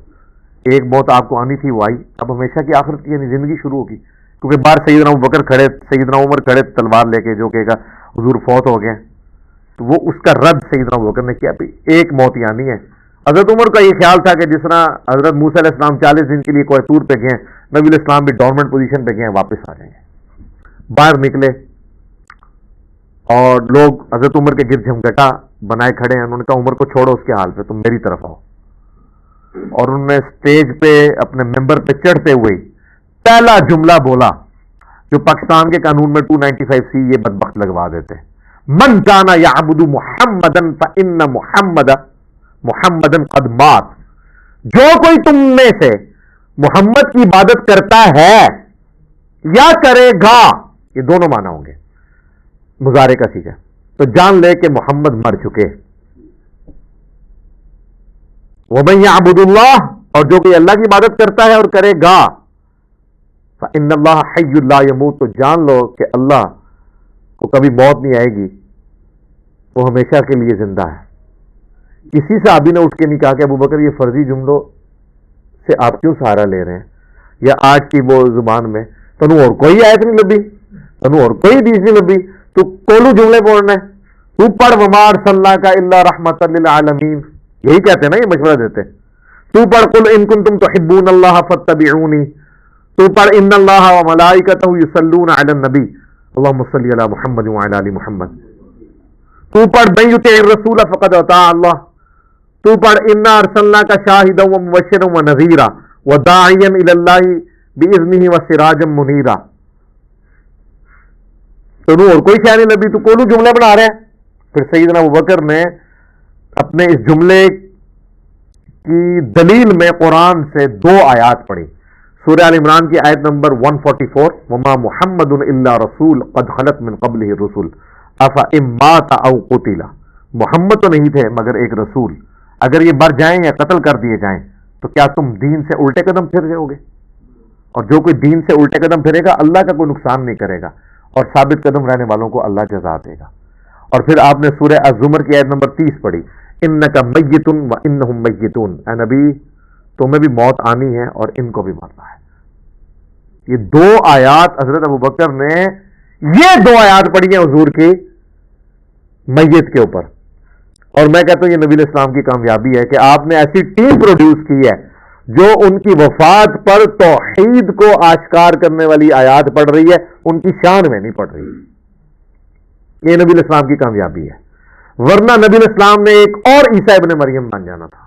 ایک موت آپ کو آنی تھی وہ آئی, اب ہمیشہ کی آخرت کی یعنی زندگی شروع ہوگی. کیونکہ باہر سیدنا ابوبکر کھڑے, سیدنا عمر کھڑے تلوار لے کے, جو کہے گا حضور فوت ہو گئے, تو وہ اس کا رد سیدنا ابوبکر نے کیا, ایک موت ہی آنی ہے. حضرت عمر کا یہ خیال تھا کہ جس طرح حضرت موسیٰ علیہ السلام 40 دن کے لیے کوہ طور پہ گئے, نبی علیہ السلام بھی ڈورمنٹ پوزیشن پہ گئے, واپس آ جائیں گے. باہر نکلے اور لوگ حضرت عمر کے گرد جھمگٹا بنائے کھڑے ہیں. انہوں نے کہا عمر کو چھوڑو اس کے حال پہ, تم میری طرف آؤ. اور انہوں نے سٹیج پہ اپنے ممبر پہ چڑھتے ہوئے پہلا جملہ بولا جو پاکستان کے قانون میں 295C یہ بدبخت لگوا دیتے ہیں, من کان یعبد محمدا فإن محمدا قد مات. جو کوئی تم میں سے محمد کی عبادت کرتا ہے یا کرے گا, یہ دونوں معنی ہوں گے مضارع کا سیغہ, تو جان لے کہ محمد مر چکے. وَمَن يَعْبُدُ اللَّهَ, اور جو کوئی اللہ کی عبادت کرتا ہے اور کرے گا, فَإِنَّ اللَّهَ حَيٌّ لَا يَمُوتُ, تو جان لو کہ اللہ کو کبھی موت نہیں آئے گی, وہ ہمیشہ کے لیے زندہ ہے. کسی صحابی نے اٹھ کے نہیں کہا کہ ابوبکر یہ فرضی جملوں سے آپ کیوں سہارا لے رہے ہیں, یا آج کی وہ زبان میں تنو اور کوئی آیت نہیں لبھی, تنو اور کوئی حدیث نہیں لبھی, تو کولو جملے بولنا ہے، تو پڑھ وما ارسلناک الا رحمۃ للعالمین، یہی کہتے ہیں نا، یہ مشورہ دیتے ہیں. تو پڑھ قل ان کنتم تحبون اللہ فاتبعونی، تو پڑھ ان اللہ وملائکتہ یصلون علی النبی اللہم صلی علی محمد وعلی آل محمد. تو پڑھ من یطع الرسول فقد اطاع اللہ. تو پڑھ انا ارسلناک شاہدا ومبشرا ونذیرا وداعیا الی اللہ باذنہ وسراجا منیرا. تو اور کوئی شاعر نبی، تو کولو جملے بنا رہے ہیں. پھر سیدنا ابوبکر نے اپنے اس جملے کی دلیل میں قرآن سے 2 آیات پڑھی. سورہ آل عمران کی آیت نمبر 144، وما محمد الا رسول قد خلت من قبلہ الرسل افإن مات او قتل. محمد تو نہیں تھے مگر ایک رسول، اگر یہ مر جائیں یا قتل کر دیے جائیں تو کیا تم دین سے الٹے قدم پھر جاؤ گے؟ اور جو کوئی دین سے الٹے قدم پھرے گا اللہ کا کوئی نقصان نہیں کرے گا، اور ثابت قدم رہنے والوں کو اللہ جزا دے گا. اور پھر آپ نے سورہ الزمر کی آیت نمبر 30 پڑھی، انک میت وانہم میتون. اے نبی تمہیں بھی موت آنی ہے اور ان کو بھی مرنا ہے. یہ 2 آیات حضرت ابوبکر نے، یہ 2 آیات پڑھی ہیں حضور کی میت کے اوپر. اور میں کہتا ہوں یہ نبی علیہ السلام کی کامیابی ہے کہ آپ نے ایسی ٹیم پروڈیوس کی ہے جو ان کی وفات پر توحید کو آشکار کرنے والی آیات پڑھ رہی ہے، ان کی شان میں نہیں پڑھ رہی. یہ نبی علیہ السلام کی کامیابی ہے. ورنہ نبی علیہ السلام نے ایک اور عیسیٰ ابن مریم بن جانا تھا.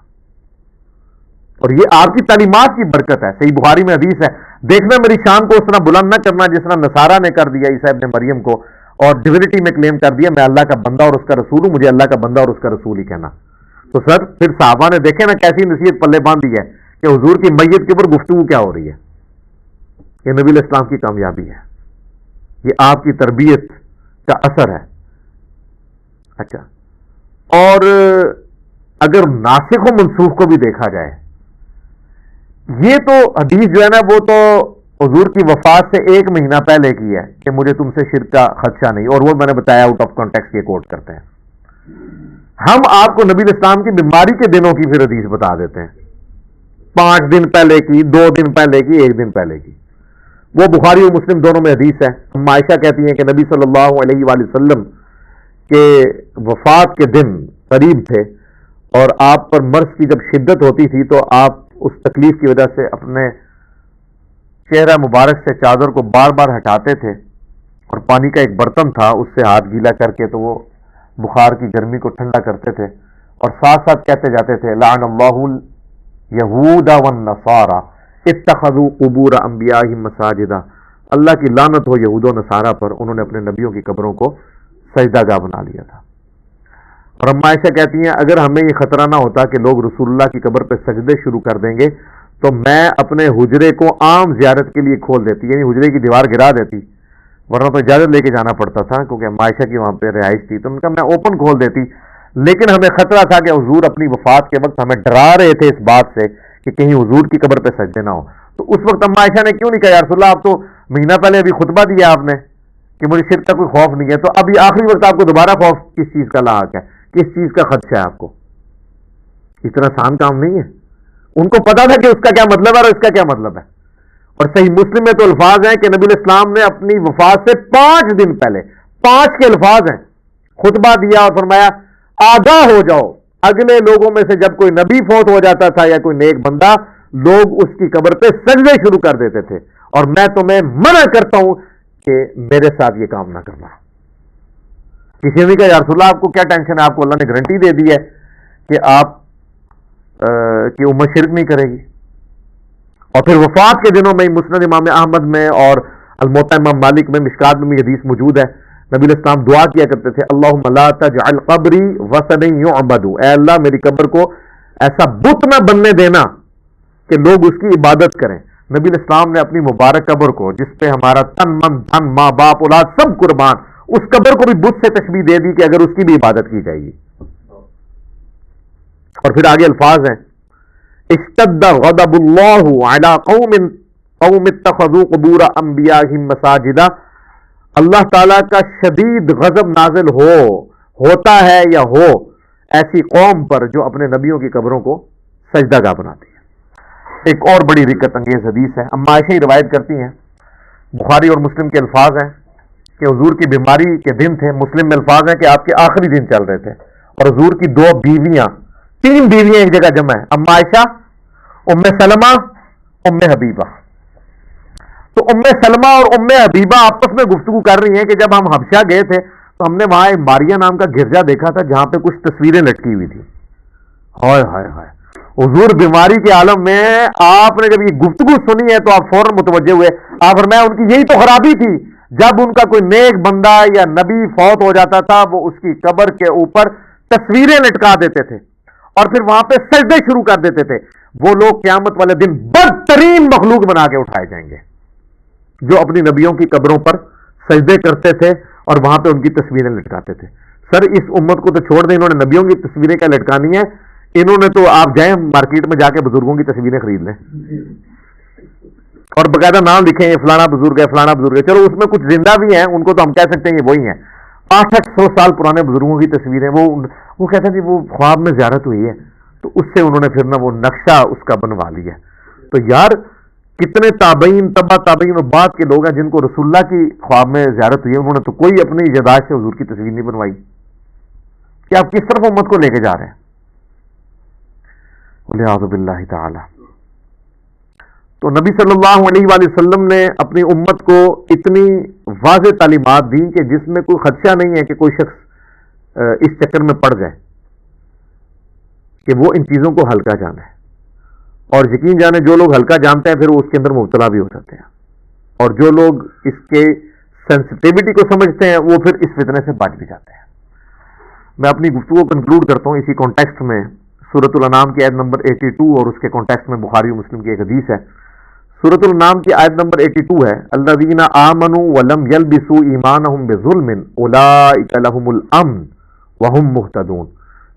اور یہ آپ کی تعلیمات کی برکت ہے. صحیح بخاری میں حدیث ہے، دیکھنا میری شان کو اس طرح بلند نہ کرنا جس طرح نصارہ نے کر دیا عیسیٰ ابن مریم کو، اور ڈیوینٹی میں کلیم کر دیا میں اللہ کا بندہ اور اس کا رسول ہوں، مجھے اللہ کا بندہ اور اس کا رسول ہی کہنا. تو سر پھر صحابہ نے دیکھے نا کیسی نصیحت پلے باندھی ہے کہ حضور کی میت کے اوپر گفتگو کیا ہو رہی ہے. یہ نبی علیہ السلام کی کامیابی ہے، یہ آپ کی تربیت کا اثر ہے. اچھا، اور اگر ناسخ و منسوخ کو بھی دیکھا جائے، یہ تو حدیث جو ہے نا وہ تو حضور کی وفات سے 1 مہینہ پہلے کی ہے کہ مجھے تم سے شرک کا خدشہ نہیں، اور وہ میں نے بتایا آؤٹ آف کانٹیکسٹ یہ کوٹ کرتے ہیں. ہم آپ کو نبی علیہ السلام کی بیماری کے دنوں کی پھر حدیث بتا دیتے ہیں، 5 دن پہلے کی، 2 دن پہلے کی، 1 دن پہلے کی. وہ بخاری اور مسلم دونوں میں حدیث ہے. عائشہ کہتی ہیں کہ نبی صلی اللہ علیہ وآلہ وسلم کے وفات کے دن قریب تھے، اور آپ پر مرض کی جب شدت ہوتی تھی تو آپ اس تکلیف کی وجہ سے اپنے چہرہ مبارک سے چادر کو بار بار ہٹاتے تھے، اور پانی کا ایک برتن تھا اس سے ہاتھ گیلا کر کے تو وہ بخار کی گرمی کو ٹھنڈا کرتے تھے، اور ساتھ ساتھ کہتے جاتے تھے لعن اللہ الیہود والنصارى اتخذوا قبور انبیائہم مساجدا. اللہ کی لعنت ہو یہود و نصارہ پر، انہوں نے اپنے نبیوں کی قبروں کو سجدہ گاہ بنا لیا تھا. اور ام عائشہ کہتی ہیں اگر ہمیں یہ خطرہ نہ ہوتا کہ لوگ رسول اللہ کی قبر پہ سجدے شروع کر دیں گے تو میں اپنے حجرے کو عام زیارت کے لیے کھول دیتی، یعنی حجرے کی دیوار گرا دیتی، ورنہ تو اجازت لے کے جانا پڑتا تھا کیونکہ ام عائشہ کی وہاں پہ رہائش تھی. تو ان کا میں اوپن کھول دیتی، لیکن ہمیں خطرہ تھا کہ حضور اپنی وفات کے وقت ہمیں ڈرا رہے تھے اس بات سے کہ کہیں حضور کی قبر پہ سجدے نہ ہو. تو اس وقت ام عائشہ نے کیوں نہیں کہا یا رسول اللہ، آپ تو مہینہ پہلے ابھی خطبہ دیا آپ نے کہ مجھے شرک کا کوئی خوف نہیں ہے، تو اب یہ آخری وقت آپ کو دوبارہ خوف کس چیز کا لاحق ہے، کس چیز کا خدشہ ہے آپ کو؟ اتنا آسان کام نہیں ہے. ان کو پتا تھا کہ اس کا کیا مطلب ہے اور اس کا کیا مطلب ہے. اور صحیح مسلم میں تو الفاظ ہیں کہ نبی علیہ السلام نے اپنی وفات سے 5 دن پہلے، 5 کے الفاظ ہیں، خطبہ دیا اور فرمایا آگاہ ہو جاؤ، اگلے لوگوں میں سے جب کوئی نبی فوت ہو جاتا تھا یا کوئی نیک بندہ، لوگ اس کی قبر پہ سجدے شروع کر دیتے تھے، اور میں تمہیں منع کرتا ہوں کہ میرے ساتھ یہ کام نہ کرنا. کسی نے کہا یا رسول اللہ آپ کو کیا ٹینشن ہے، آپ کو اللہ نے گارنٹی دے دی ہے کہ آپ کی امت شرک نہیں کرے گی. اور پھر وفات کے دنوں میں مسند امام احمد میں اور الموطا امام مالک میں مشکات میں بھی حدیث موجود ہے، نبی علیہ السلام دعا کیا کرتے تھے اللہم لا تجعل قبری وثنا یعبد، اے اللہ میری قبر کو ایسا بت نہ بننے دینا کہ لوگ اس کی عبادت کریں. نبی علیہ السلام نے اپنی مبارک قبر کو جس پہ ہمارا تن من دھن ماں باپ اولاد سب قربان، اس قبر کو بھی بت سے تشبیہ دے دی کہ اگر اس کی بھی عبادت کی جائے گی. اور پھر آگے الفاظ ہیں اشتد غضب اللہ علی قوم اتخذوا قبور انبیائہم مساجدا، اللہ تعالیٰ کا شدید غضب نازل ہوتا ہے یا ہو ایسی قوم پر جو اپنے نبیوں کی قبروں کو سجدہ گاہ بناتی ہے. ایک اور بڑی دقت انگیز حدیث ہے، اما عائشہ ہی روایت کرتی ہیں، بخاری اور مسلم کے الفاظ ہیں کہ حضور کی بیماری کے دن تھے، مسلم میں الفاظ ہیں کہ آپ کے آخری دن چل رہے تھے، اور حضور کی تین بیویاں ایک جگہ جمع ہیں، ام عائشہ، ام سلمہ، ام حبیبہ۔ تو ام سلمہ اور ام حبیبہ آپس میں گفتگو کر رہی ہیں کہ جب ہم حبشہ گئے تھے تو ہم نے وہاں ایک ماریا نام کا گرجا دیکھا تھا جہاں پہ کچھ تصویریں لٹکی ہوئی تھی۔ ہائے ہائے ہائے، حضور بیماری کے عالم میں آپ نے جب یہ گفتگو سنی ہے تو آپ فوراً متوجہ ہوئے۔ آپ فرمایا ان کی یہی تو خرابی تھی، جب ان کا کوئی نیک بندہ یا نبی فوت ہو جاتا تھا وہ اس کی قبر کے اوپر تصویریں لٹکا دیتے تھے اور پھر وہاں پہ سجدے شروع کر دیتے تھے۔ وہ لوگ قیامت والے دن بدترین مخلوق بنا کے اٹھائے جائیں گے جو اپنی نبیوں کی قبروں پر سجدے کرتے تھے اور وہاں پہ ان کی تصویریں لٹکاتے تھے۔ سر اس امت کو تو چھوڑ دیں، انہوں نے نبیوں کی تصویریں کیا لٹکانی ہے؟ انہوں نے تو آپ جائیں مارکیٹ میں جا کے بزرگوں کی تصویریں خرید لیں اور باقاعدہ نام لکھیں یہ فلانا بزرگ ہے فلانا بزرگ ہے۔ چلو اس میں کچھ زندہ بھی ہیں، ان کو تو ہم کہہ سکتے ہیں یہ وہی ہیں، 800 سال پرانے بزرگوں کی تصویریں۔ وہ کہتے ہیں کہ وہ خواب میں زیارت ہوئی ہے، تو اس سے انہوں نے پھر نہ وہ نقشہ اس کا بنوا لیا۔ تو یار کتنے تابعین تبا تابعین اور بعد کے لوگ ہیں جن کو رسول اللہ کی خواب میں زیارت ہوئی ہے، انہوں نے تو کوئی اپنی یاداشت سے حضور کی تصویر نہیں بنوائی۔ کہ آپ کس طرف امت کو لے کے جا رہے ہیں؟ والعیاذ باللہ تعالی۔ تو نبی صلی اللہ علیہ وآلہ وسلم نے اپنی امت کو اتنی واضح تعلیمات دی کہ جس میں کوئی خدشہ نہیں ہے کہ کوئی شخص اس چکر میں پڑ جائے کہ وہ ان چیزوں کو ہلکا جانا ہے، اور یقین جانے جو لوگ ہلکا جانتے ہیں پھر وہ اس کے اندر مبتلا بھی ہو جاتے ہیں، اور جو لوگ اس کے سینسٹیوٹی کو سمجھتے ہیں وہ پھر اس فتنے سے بچ بھی جاتے ہیں۔ میں اپنی گفتگو کو کنکلوڈ کرتا ہوں اسی کانٹیکسٹ میں سورۃ الانعام کی آیت نمبر 82 اور اس کے کانٹیکسٹ میں بخاری و مسلم کی ایک حدیث ہے۔ سورۃ الانعام کی آیت نمبر 82 ہے، الذین آمنوا ولم یلبسوا ایمانہم بظلم اولئک لہم الامن وہم مہتدون۔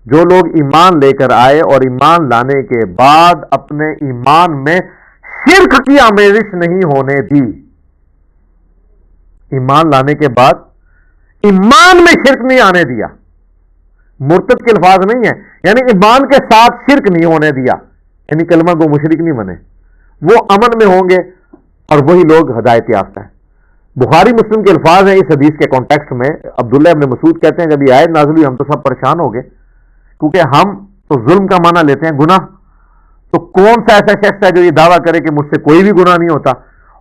جو لوگ ایمان لے کر آئے اور ایمان لانے کے بعد اپنے ایمان میں شرک کی آمیزش نہیں ہونے دی، ایمان لانے کے بعد ایمان میں شرک نہیں آنے دیا، مرتد کے الفاظ نہیں ہیں، یعنی ایمان کے ساتھ شرک نہیں ہونے دیا، یعنی کلمہ گو مشرک نہیں بنے، وہ امن میں ہوں گے اور وہی لوگ ہدایت یافتہ ہیں۔ بخاری مسلم کے الفاظ ہیں اس حدیث کے کانٹیکسٹ میں۔ عبداللہ ابن مسعود کہتے ہیں جب یہ آیت نازل ہوئی ہم تو سب پریشان ہو گئے، کیونکہ ہم تو ظلم کا معنی لیتے ہیں گناہ، تو کون سا ایسا شخص ہے جو یہ دعویٰ کرے کہ مجھ سے کوئی بھی گناہ نہیں ہوتا،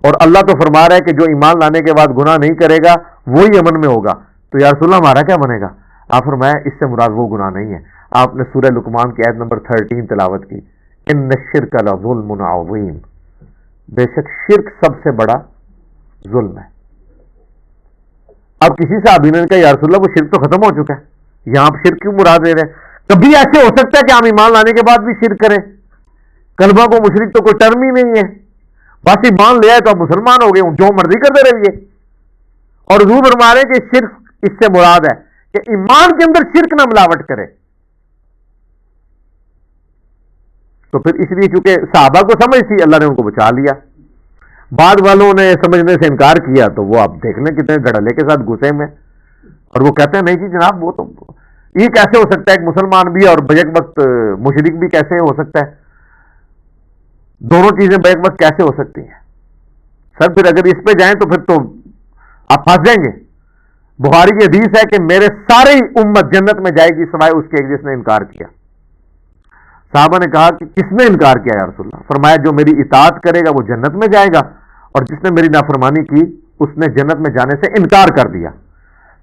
اور اللہ تو فرما رہا ہے کہ جو ایمان لانے کے بعد گناہ نہیں کرے گا وہی امن میں ہوگا، تو یا رسول اللہ ہمارا کیا بنے گا؟ آپ فرمایا اس سے مراد وہ گناہ نہیں ہے۔ آپ نے سورہ لقمان کی آیت نمبر 13 تلاوت کی، ان الشرک لظلم عظیم، بے شک شرک سب سے بڑا ظلم ہے۔ اب کسی صحابی نے کہا یا رسول اللہ وہ شرک تو ختم ہو چکا ہے، یہاں آپ شرک کیوں مراد لے رہے ہیں؟ کبھی ایسے ہو سکتا ہے کہ ہم ایمان لانے کے بعد بھی شرک کریں؟ کلمہ کو مشرک تو کوئی ٹرم ہی نہیں ہے، بس ایمان لے آئے تو آپ مسلمان ہو گئے، جو مرضی کرتے رہیے۔ اور حضور فرما رہے ہیں کہ شرک اس سے مراد ہے کہ ایمان کے اندر شرک نہ ملاوٹ کرے۔ تو پھر اس لیے چونکہ صحابہ کو سمجھ تھی اللہ نے ان کو بچا لیا، بعد والوں نے سمجھنے سے انکار کیا تو وہ آپ دیکھ لیں کتنے دھڑلے کے ساتھ گھسے میں، اور وہ کہتے ہیں نہیں جی جناب وہ تو یہ کیسے ہو سکتا ہے، ایک مسلمان بھی اور بیک وقت مشرک بھی کیسے ہو سکتا ہے، دونوں چیزیں بیک وقت کیسے ہو سکتی ہیں؟ سر پھر اگر اس پہ جائیں تو پھر تو آپ پھنس جائیں گے۔ بخاری کی حدیث ہے کہ میرے ساری امت جنت میں جائے گی سوائے اس کے ایک جس نے انکار کیا۔ صحابہ نے کہا کہ کس نے انکار کیا یا رسول اللہ؟ فرمایا جو میری اطاعت کرے گا وہ جنت میں جائے گا، اور جس نے میری نافرمانی کی اس نے جنت میں جانے سے انکار کر دیا۔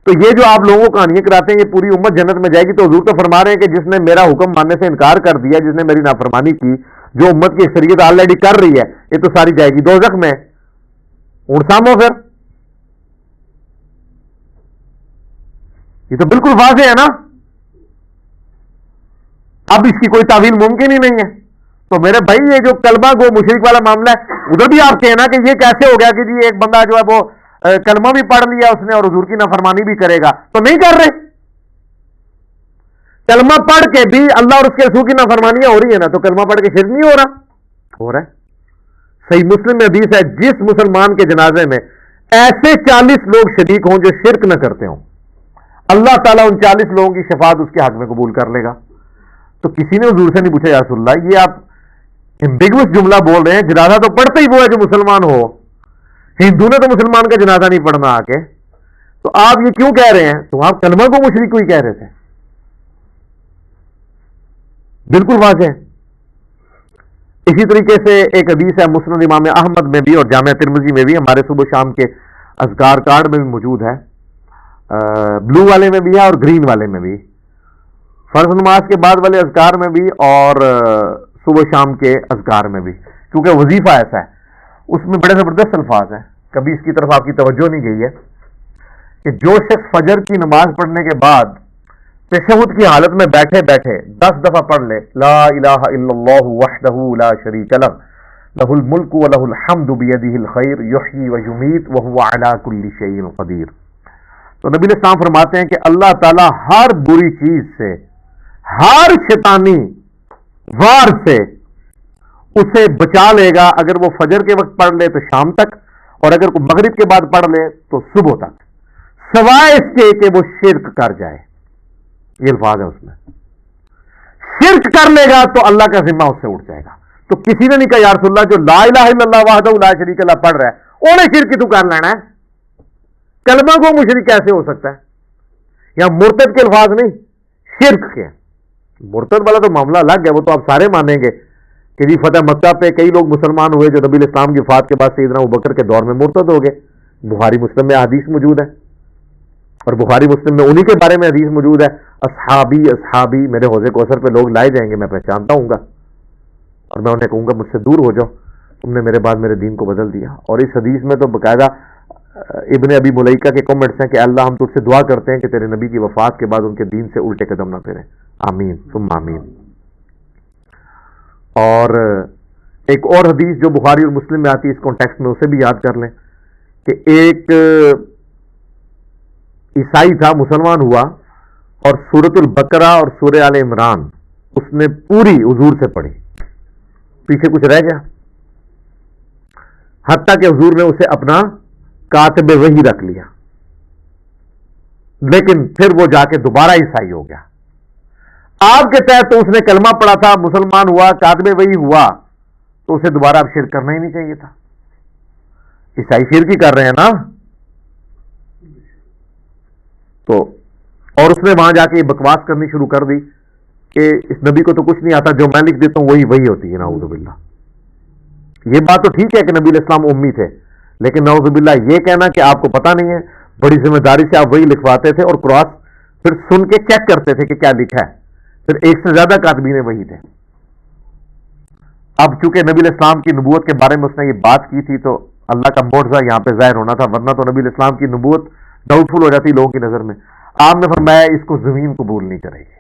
تو یہ جو آپ لوگوں کو کہانیاں کراتے ہیں یہ پوری امت جنت میں جائے گی، تو حضور تو فرما رہے ہیں کہ جس نے میرا حکم ماننے سے انکار کر دیا، جس نے میری نافرمانی کی، جو امت کی اکثریت آلریڈی کر رہی ہے، یہ تو ساری جائے گی دوزخ میں۔ اونٹ سامو پھر یہ تو بالکل واضح ہے نا، اب اس کی کوئی تعویل ممکن ہی نہیں ہے۔ تو میرے بھائی یہ جو کلمہ گو مشرک والا معاملہ ہے ادھر بھی آپ کہنا کہ یہ کیسے ہو گیا کہ جی ایک بندہ جو ہے وہ کلمہ بھی پڑھ لیا اس نے اور حضور کی نافرمانی بھی کرے گا، تو نہیں کر رہے، کلمہ پڑھ کے بھی اللہ اور اس کے رسول کی نافرمانیاں ہو رہی ہیں نا، تو کلمہ پڑھ کے شرک نہیں ہو رہا ہے۔ صحیح مسلم میں حدیث ہے جس مسلمان کے جنازے میں ایسے 40 لوگ شریک ہوں جو شرک نہ کرتے ہوں، اللہ تعالیٰ ان 40 لوگوں کی شفاعت اس کے حق میں قبول کر لے گا۔ تو کسی نے حضور سے نہیں پوچھا یا رسول اللہ یہ آپ ایمبیگوس جملہ بول رہے ہیں، جنازہ تو پڑھتا ہی وہ ہے جو مسلمان ہو، ہندو نے تو مسلمان کا جنازہ نہیں پڑھنا آ کے، تو آپ یہ کیوں کہہ رہے ہیں؟ تو آپ کلمہ کو مشرک کوئی کہہ رہے تھے، بالکل واضح ہے۔ اسی طریقے سے ایک حدیث ہے مسند امام احمد میں بھی اور جامعہ ترمذی میں بھی، ہمارے صبح شام کے اذکار کارڈ میں بھی موجود ہے، بلو والے میں بھی ہے اور گرین والے میں بھی، فرض نماز کے بعد والے اذکار میں بھی اور صبح شام کے اذکار میں بھی، کیونکہ وظیفہ ایسا ہے اس میں بڑے زبردست الفاظ ہیں، کبھی اس کی طرف آپ کی توجہ نہیں گئی ہے کہ جو شخص فجر کی نماز پڑھنے کے بعد تشہد کی حالت میں بیٹھے بیٹھے 10 دفعہ پڑھ لے لا الہ الا اللہ وحدہ لا شریک لہ لہ الملک ولہ الحمد بیدہ الخیر یحیی ویمیت وہو علی کل شیء قدیر، تو نبی علیہ السلام فرماتے ہیں کہ اللہ تعالیٰ ہر بری چیز سے، ہر شیطانی وار سے اسے بچا لے گا اگر وہ فجر کے وقت پڑھ لے تو شام تک، اور اگر وہ مغرب کے بعد پڑھ لے تو صبح تک، سوائے اس کے کہ وہ شرک کر جائے۔ یہ الفاظ ہے اس میں، شرک کر لے گا تو اللہ کا ذمہ اس سے اٹھ جائے گا۔ تو کسی نے نہیں کہا یا رسول اللہ جو لا الہ الا اللہ وحدہ لا شریک لہ پڑھ رہا ہے انہیں شرک تو کر لینا ہے، کلمہ کو مشرک کیسے ہو سکتا ہے؟ یا مرتد کے الفاظ نہیں، شرک کے، مرتد والا تو معاملہ الگ ہے، وہ تو آپ سارے مانیں گے کہ جی فتح مکہ پہ کئی لوگ مسلمان ہوئے جو نبی علیہ السلام کی وفات کے بعد سیدنا ابوبکر کے دور میں مرتد ہو گئے، بخاری مسلم میں حدیث موجود ہے، اور بخاری مسلم میں انہی کے بارے میں حدیث موجود ہے، اصحابی اصحابی، میرے حوض کوثر پہ لوگ لائے جائیں گے، میں پہچانتا ہوں گا اور میں انہیں کہوں گا مجھ سے دور ہو جاؤ، تم نے میرے بعد میرے دین کو بدل دیا۔ اور اس حدیث میں تو باقاعدہ ابن ابی ملیکہ کے کمنٹس ہیں کہ اللہ ہم تجھ سے دعا کرتے ہیں کہ تیرے نبی کی وفات کے بعد ان کے دین سے الٹے قدم نہ پھیریں، آمین ثم آمین۔ اور ایک اور حدیث جو بخاری اور مسلم میں آتی ہے اس کانٹیکسٹ میں، اسے بھی یاد کر لیں کہ ایک عیسائی تھا، مسلمان ہوا اور سورۃ البقرہ اور سورہ آل عمران اس نے پوری حضور سے پڑھی، پیچھے کچھ رہ گیا، حتیٰ کہ حضور نے اسے اپنا کاتب وحی رکھ لیا، لیکن پھر وہ جا کے دوبارہ عیسائی ہو گیا۔ آپ کے تحت تو اس نے کلمہ پڑھا تھا، مسلمان ہوا، کاتب وحی ہوا، تو اسے دوبارہ اب شرک کرنا ہی نہیں چاہیے تھا۔ عیسائی شرک ہی کر رہے ہیں نا، تو اور اس نے وہاں جا کے یہ بکواس کرنی شروع کر دی کہ اس نبی کو تو کچھ نہیں آتا، جو میں لکھ دیتا ہوں وہی ہوتی ہے، نعوذ باللہ۔ یہ بات تو ٹھیک ہے کہ نبی علیہ السلام امی تھے، لیکن نعوذ باللہ یہ کہنا کہ آپ کو پتہ نہیں ہے، بڑی ذمہ داری سے آپ وہی لکھواتے تھے اور کراس پھر سن کے چیک کرتے تھے کہ کیا لکھا ہے، پھر ایک سے زیادہ کاتبین وہی تھے۔ اب چونکہ نبی علیہ السلام کی نبوت کے بارے میں اس نے یہ بات کی تھی تو اللہ کا معجزہ یہاں پہ ظاہر ہونا تھا، ورنہ تو نبی علیہ السلام کی نبوت ڈاؤٹ فل ہو جاتی لوگوں کی نظر میں۔ آپ نے فرمایا اس کو زمین قبول نہیں کرے گی۔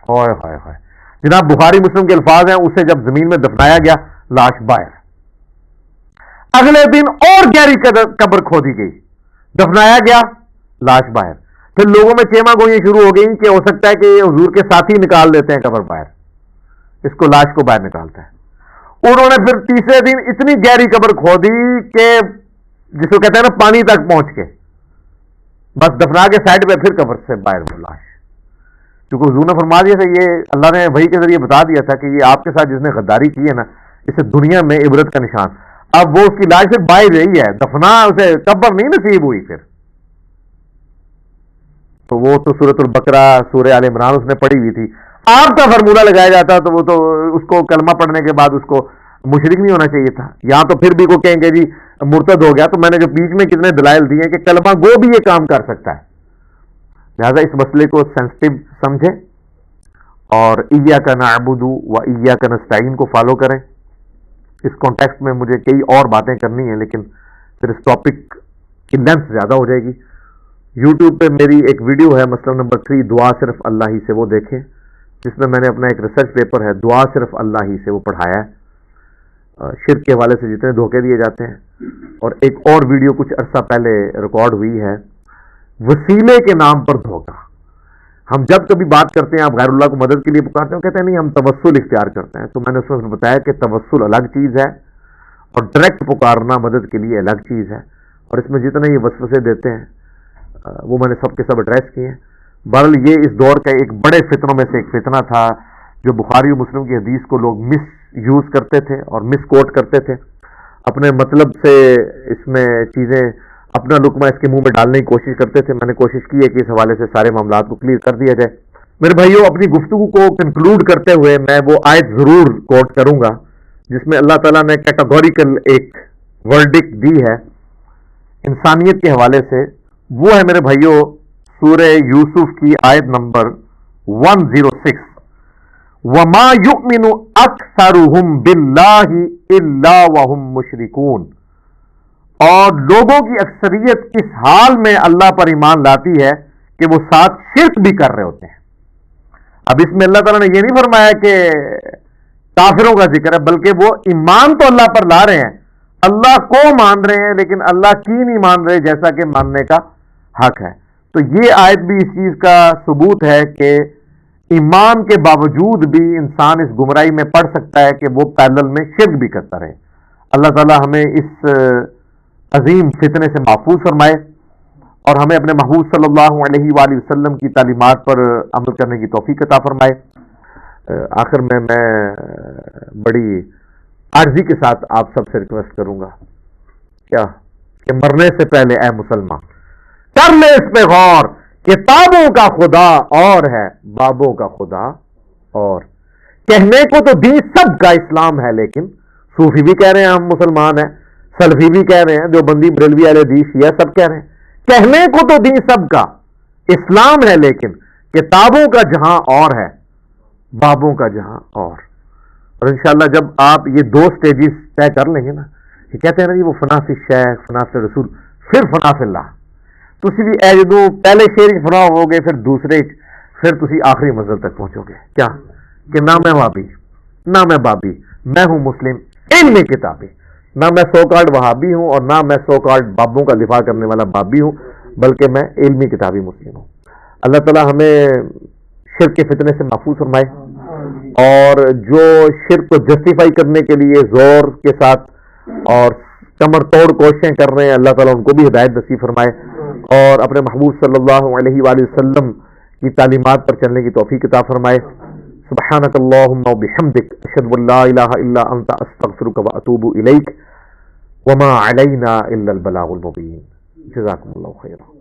ہائے ہائے ہائے، جناب بخاری مسلم کے الفاظ ہیں، اسے جب زمین میں دفنایا گیا لاش باہر، اگلے دن اور گہری قبر کھودی گئی، دفنایا گیا لاش باہر، پھر لوگوں میں چیما گوئیاں شروع ہو گئی کہ ہو سکتا ہے کہ یہ حضور کے ساتھی نکال دیتے ہیں قبر باہر، اس کو لاش کو باہر نکالتا ہے۔ انہوں نے پھر تیسرے دن اتنی گہری قبر کھودی کہ جس کو کہتے ہیں نا پانی تک پہنچ کے، بس دفنا کے سائڈ پہ پھر قبر سے باہر وہ لاش، کیونکہ حضور نے فرما دیا تھا، یہ اللہ نے وحی کے ذریعے بتا دیا تھا کہ یہ آپ کے ساتھ جس نے غداری کی ہے نا، اسے دنیا میں عبرت کا نشان۔ اب وہ اس کی لاش پھر باہر رہی ہے، دفنا اسے قبر نہیں نصیب ہوئی پھر، تو وہ تو سورۃ البقرہ سورہ آل عمران اس نے پڑھی ہوئی تھی۔ آپ کا فارمولہ لگایا جاتا تو وہ تو اس کو کلمہ پڑھنے کے بعد اس کو مشرک نہیں ہونا چاہیے تھا۔ یہاں تو پھر بھی کو کہیں گے جی مرتد ہو گیا، تو میں نے جو بیچ میں کتنے دلائل دیے کہ کلمہ گو بھی یہ کام کر سکتا ہے، لہذا اس مسئلے کو سینسٹیو سمجھیں اور ایاک نعبد و ایاک نستعین کو فالو کریں۔ اس کانٹیکسٹ میں مجھے کئی اور باتیں کرنی ہیں، لیکن پھر اس ٹاپک کی لینتھ زیادہ ہو جائے گی۔ یوٹیوب پہ میری ایک ویڈیو ہے مسئلہ نمبر 3 دعا صرف اللہ ہی سے، وہ دیکھیں، جس میں میں نے اپنا ایک ریسرچ پیپر ہے دعا صرف اللہ ہی سے، وہ پڑھایا ہے، شرک کے حوالے سے جتنے دھوکے دیے جاتے ہیں۔ اور ایک اور ویڈیو کچھ عرصہ پہلے ریکارڈ ہوئی ہے، وسیلے کے نام پر دھوکہ۔ ہم جب کبھی بات کرتے ہیں آپ غیر اللہ کو مدد کے لیے پکارتے ہیں، کہتے ہیں نہیں ہم توسل اختیار کرتے ہیں، تو میں نے اس میں بتایا کہ توسل الگ چیز ہے اور ڈائریکٹ پکارنا مدد کے لیے الگ چیز ہے، اور اس میں جتنے یہ وسوسے دیتے ہیں وہ میں نے سب کے سب ایڈریس کیے ہیں۔ بہرحال یہ اس دور کا ایک بڑے فتنوں میں سے ایک فتنہ تھا جو بخاری و مسلم کی حدیث کو لوگ مس یوز کرتے تھے اور مس کوٹ کرتے تھے، اپنے مطلب سے اس میں چیزیں اپنا لقمہ اس کے منہ میں ڈالنے کی کوشش کرتے تھے. میں نے کوشش کی ہے کہ اس حوالے سے سارے معاملات کو کلیئر کر دیا جائے. میرے بھائیوں، اپنی گفتگو کو کنکلوڈ کرتے ہوئے میں وہ آیت ضرور کوٹ کروں گا جس میں اللہ تعالیٰ نے کیٹاگوریکل ایک ورڈکٹ دی ہے انسانیت کے حوالے سے. وہ ہے میرے بھائیوں سورہ یوسف کی آیت نمبر 106. وَمَا يُؤْمِنُ أَكْثَرُهُمْ بِاللَّهِ إِلَّا وَهُمْ مُشْرِكُونَ. اور لوگوں کی اکثریت اس حال میں اللہ پر ایمان لاتی ہے کہ وہ ساتھ شرک بھی کر رہے ہوتے ہیں. اب اس میں اللہ تعالیٰ نے یہ نہیں فرمایا کہ کافروں کا ذکر ہے، بلکہ وہ ایمان تو اللہ پر لا رہے ہیں، اللہ کو مان رہے ہیں، لیکن اللہ کی نہیں مان رہے جیسا کہ ماننے کا حق ہے. تو یہ آیت بھی اس چیز کا ثبوت ہے کہ ایمان کے باوجود بھی انسان اس گمراہی میں پڑ سکتا ہے کہ وہ پیرلل میں شرک بھی کرتا رہے. اللہ تعالیٰ ہمیں اس عظیم فتنے سے محفوظ فرمائے اور ہمیں اپنے محبوب صلی اللہ علیہ وآلہ وسلم کی تعلیمات پر عمل کرنے کی توفیق عطا فرمائے. آخر میں بڑی عاجزی کے ساتھ آپ سب سے ریکویسٹ کروں گا کیا کہ مرنے سے پہلے اے مسلمان کر لے اس پہ غور، کتابوں کا خدا اور ہے، بابوں کا خدا اور. کہنے کو تو دین سب کا اسلام ہے، لیکن صوفی بھی کہہ رہے ہیں ہم مسلمان ہیں، سلفی بھی کہہ رہے ہیں، دیوبندی بریلوی اہل حدیث شیعہ سب کہہ رہے ہیں کہنے کو تو دین سب کا اسلام ہے، لیکن کتابوں کا جہاں اور ہے، بابوں کا جہاں اور. اور انشاءاللہ جب آپ یہ دو سٹیجز طے کر لیں گے نا، یہ کہتے ہیں نا جی وہ فنا فی شیخ، فنا فی رسول، پھر فنا فی اللہ. تسی بھی اے جدوں پہلے شیر فنا ہو گے، پھر دوسرے پھر تسی آخری منزل تک پہنچو گے. کیا کہ نہ میں وہابی، نہ میں بابی، میں ہوں مسلم علم کتابی. نہ میں سو کارڈ وہابی ہوں اور نہ میں سو کارڈ بابوں کا دفاع کرنے والا بابی ہوں، بلکہ میں علمی کتابی مسلم ہوں. اللہ تعالیٰ ہمیں شرک کے فتنے سے محفوظ فرمائے، اور جو شرک کو جسٹیفائی کرنے کے لیے زور کے ساتھ اور کمر توڑ کوششیں کر رہے ہیں، اللہ تعالیٰ ان کو بھی ہدایت نصیب فرمائے اور اپنے محبوب صلی اللہ علیہ وآلہ وسلم کی تعلیمات پر چلنے کی توفیق عطا فرمائے. سبحانک اللہم و بحمدک، اشہد ان لا الہ الا انت، استغفرک و اتوب الیک، وما علینا الا البلاغ المبین. جزاکم اللہ خیرا.